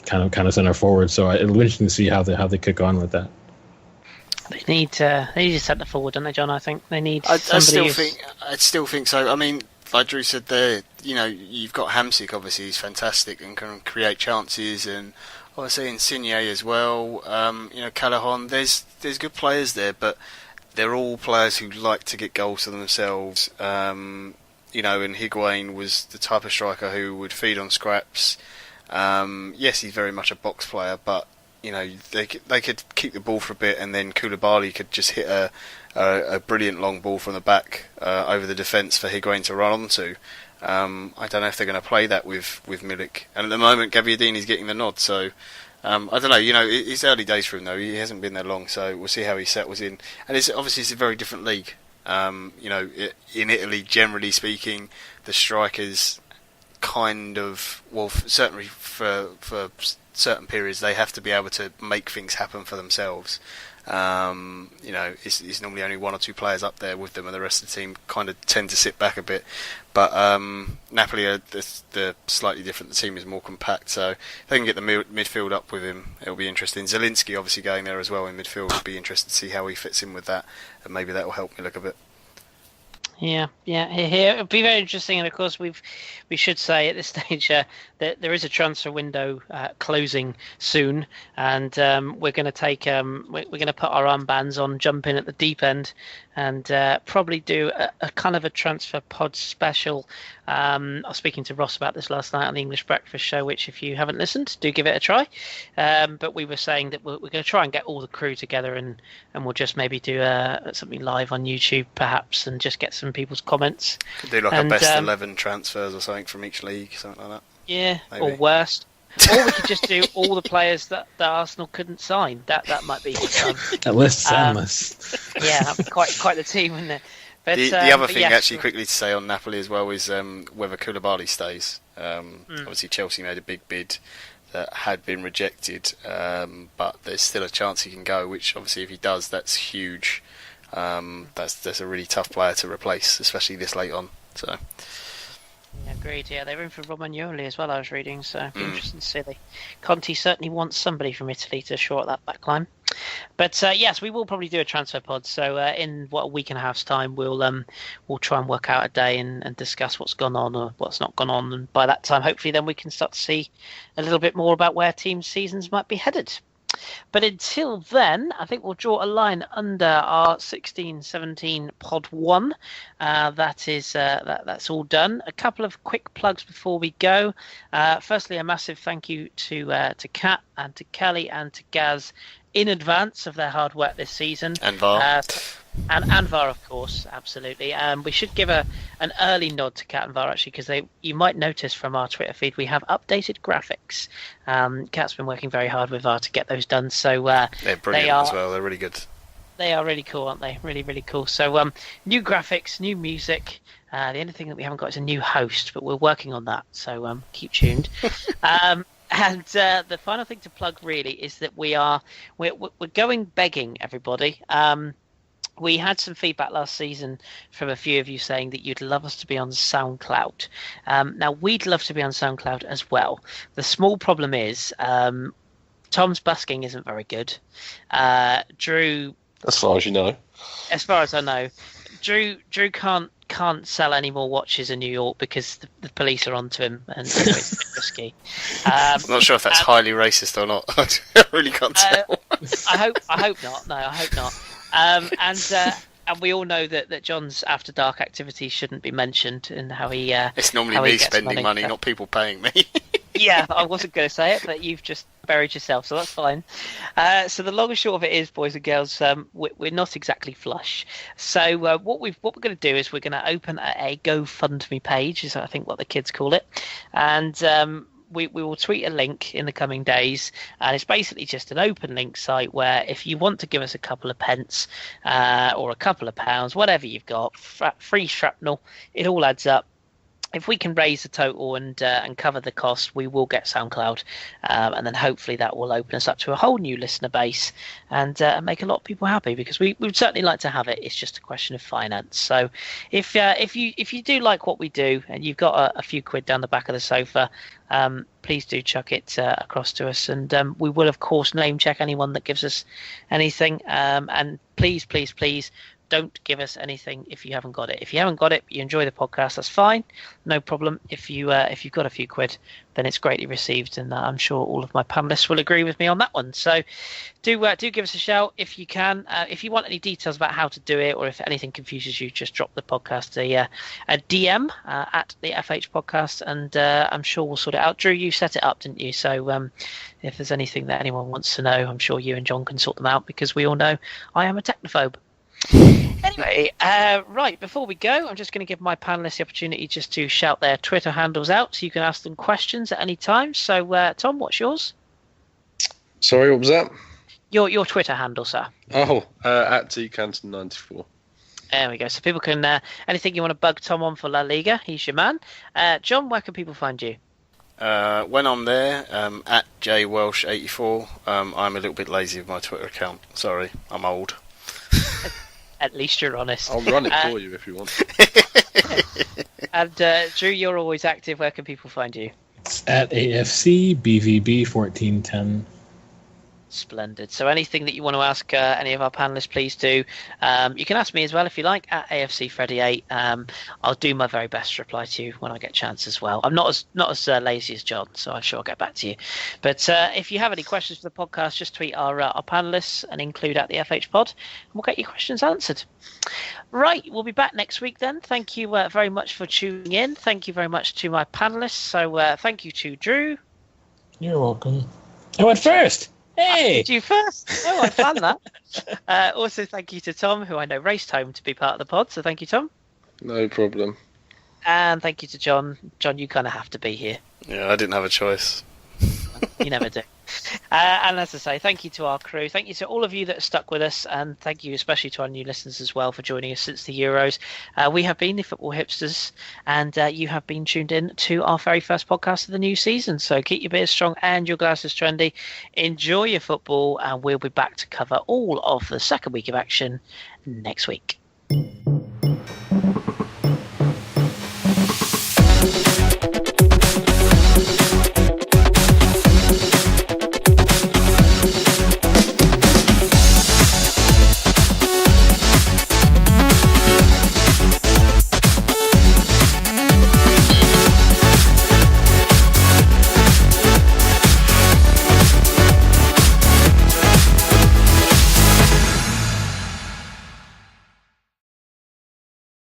kind of center forward. So it'll be interesting to see how they kick on with that. They need a centre forward, don't they, John? I think they need. I still think so. Like Drew said there, you've got Hamsik. Obviously, he's fantastic and can create chances, and obviously Insigne as well. Callahan. There's good players there, but they're all players who like to get goals to themselves. And Higuain was the type of striker who would feed on scraps. Yes, he's very much a box player, but they could keep the ball for a bit, and then Koulibaly could just hit a brilliant long ball from the back over the defence for Higuain to run onto. I don't know if they're going to play that with Milik, and at the moment Gabbiadini's getting the nod. So I don't know. It's early days for him though. He hasn't been there long, so we'll see how he settles in. And it's a very different league. In Italy, generally speaking, the strikers certainly for certain periods they have to be able to make things happen for themselves. It's normally only one or two players up there with them, and the rest of the team kind of tend to sit back a bit. But Napoli are the slightly different. The team is more compact, so if they can get the midfield up with him, it'll be interesting. Zielinski obviously going there as well in midfield. It'll be interesting to see how he fits in with that, and maybe that will help me look a bit. Yeah. It'll be very interesting, and of course we should say at this stage that there is a transfer window closing soon, and we're going to take we're going to put our armbands on, jump in at the deep end, and probably do a kind of a transfer pod special. I was speaking to Ross about this last night on the English Breakfast Show, which if you haven't listened, do give it a try. But we were saying that we're going to try and get all the crew together, and we'll just maybe do something live on YouTube perhaps, and just get some people's comments. Could do like a best 11 transfers or something from each league, something like that. Yeah, maybe. Or worst. Or we could just do all the players that Arsenal couldn't sign. That might be fun. That list, endless. Yeah, that'd be quite the team, wouldn't it? But, the other thing, actually, quickly to say on Napoli as well is whether Koulibaly stays. Obviously, Chelsea made a big bid that had been rejected, but there's still a chance he can go. Which, obviously, if he does, that's huge. That's a really tough player to replace, especially this late on. So. Yeah, agreed. Yeah, they're in for Romagnoli as well, I was reading, so it'd be interesting to see. Conte certainly wants somebody from Italy to shore up that back line. But yes, we will probably do a transfer pod. So in a week and a half's time, we'll try and work out a day and discuss what's gone on or what's not gone on. And by that time, hopefully, then we can start to see a little bit more about where team seasons might be headed. But until then, I think we'll draw a line under our 16-17 pod 1. That's all done. A couple of quick plugs before we go. Firstly, a massive thank you to Kat and to Kelly and to Gaz in advance of their hard work this season. And VAR. And VAR, of course, absolutely. We should give an early nod to Kat and VAR, actually, because you might notice from our Twitter feed we have updated graphics. Kat's been working very hard with VAR to get those done. So they're brilliant as well. They're really good. They are really cool, aren't they? Really, really cool. So new graphics, new music. The only thing that we haven't got is a new host, but we're working on that. So keep tuned. And the final thing to plug really is that we're going begging, everybody. We had some feedback last season from a few of you saying that you'd love us to be on SoundCloud. Now, we'd love to be on SoundCloud as well. The small problem is Tom's busking isn't very good. Drew... As far as you know. As far as I know. Drew can't sell any more watches in New York because the police are onto him, and it's a bit risky. I'm not sure if that's highly racist or not. I really can't tell. I hope not. No, I hope not. And we all know that John's after dark activities shouldn't be mentioned, and how he it's normally me spending money, not people paying me. Yeah, I wasn't going to say it, but you've just buried yourself, so that's fine. So the long and short of it is, boys and girls, we're not exactly flush. So what we're going to do is we're going to open a GoFundMe page, is I think what the kids call it, and we will tweet a link in the coming days, and it's basically just an open link site where if you want to give us a couple of pence or a couple of pounds, whatever you've got, free shrapnel, it all adds up. If we can raise the total and cover the cost, we will get SoundCloud, and then hopefully that will open us up to a whole new listener base and make a lot of people happy, because we would certainly like to have it. It's just a question of finance. So if you do like what we do and you've got a few quid down the back of the sofa, please do chuck it across to us, and we will of course name check anyone that gives us anything. And please don't give us anything if you haven't got it. If you haven't got it, you enjoy the podcast, that's fine, no problem. If you've got a few quid, then it's greatly received, and I'm sure all of my panelists will agree with me on that one. So do give us a shout if you can. If you want any details about how to do it, or if anything confuses you, just drop the podcast a DM at the FH podcast, and I'm sure we'll sort it out. Drew, you set it up, didn't you? So if there's anything that anyone wants to know, I'm sure you and John can sort them out, because we all know I am a technophobe. Anyway, right, before we go, I'm just going to give my panelists the opportunity just to shout their Twitter handles out, so you can ask them questions at any time. So, Tom, what's yours? Sorry, what was that? Your Twitter handle, sir. Oh, at tcanton94. There we go. So people can, anything you want to bug Tom on for La Liga, he's your man. John, where can people find you? When I'm there, at jwelsh84, I'm a little bit lazy with my Twitter account. Sorry, I'm old. At least you're honest. I'll run it for you if you want. And Drew, you're always active. Where can people find you? It's at AFC BVB 1410. Splendid. So anything that you want to ask any of our panelists, please do. You can ask me as well if you like at AFC Freddy 8. I'll do my very best to reply to you when I get a chance as well. I'm not as lazy as John, so I'm sure I'll get back to you. But if you have any questions for the podcast, just tweet our panelists and include at the FH Pod, and we'll get your questions answered. Right, we'll be back next week then. Thank you very much for tuning in. Thank you very much to my panelists. So thank you to Drew. You're welcome. I went first. Hey! Did you first? Oh, I found that. Also, thank you to Tom, who I know raced home to be part of the pod. So thank you, Tom. No problem. And thank you to John. John, you kind of have to be here. Yeah, I didn't have a choice. You never do. And as I say, thank you to our crew. Thank you to all of you that have stuck with us. And thank you especially to our new listeners as well for joining us since the Euros. We have been the Football Hipsters, and you have been tuned in to our very first podcast of the new season. So keep your beers strong and your glasses trendy. Enjoy your football, and we'll be back to cover all of the second week of action next week.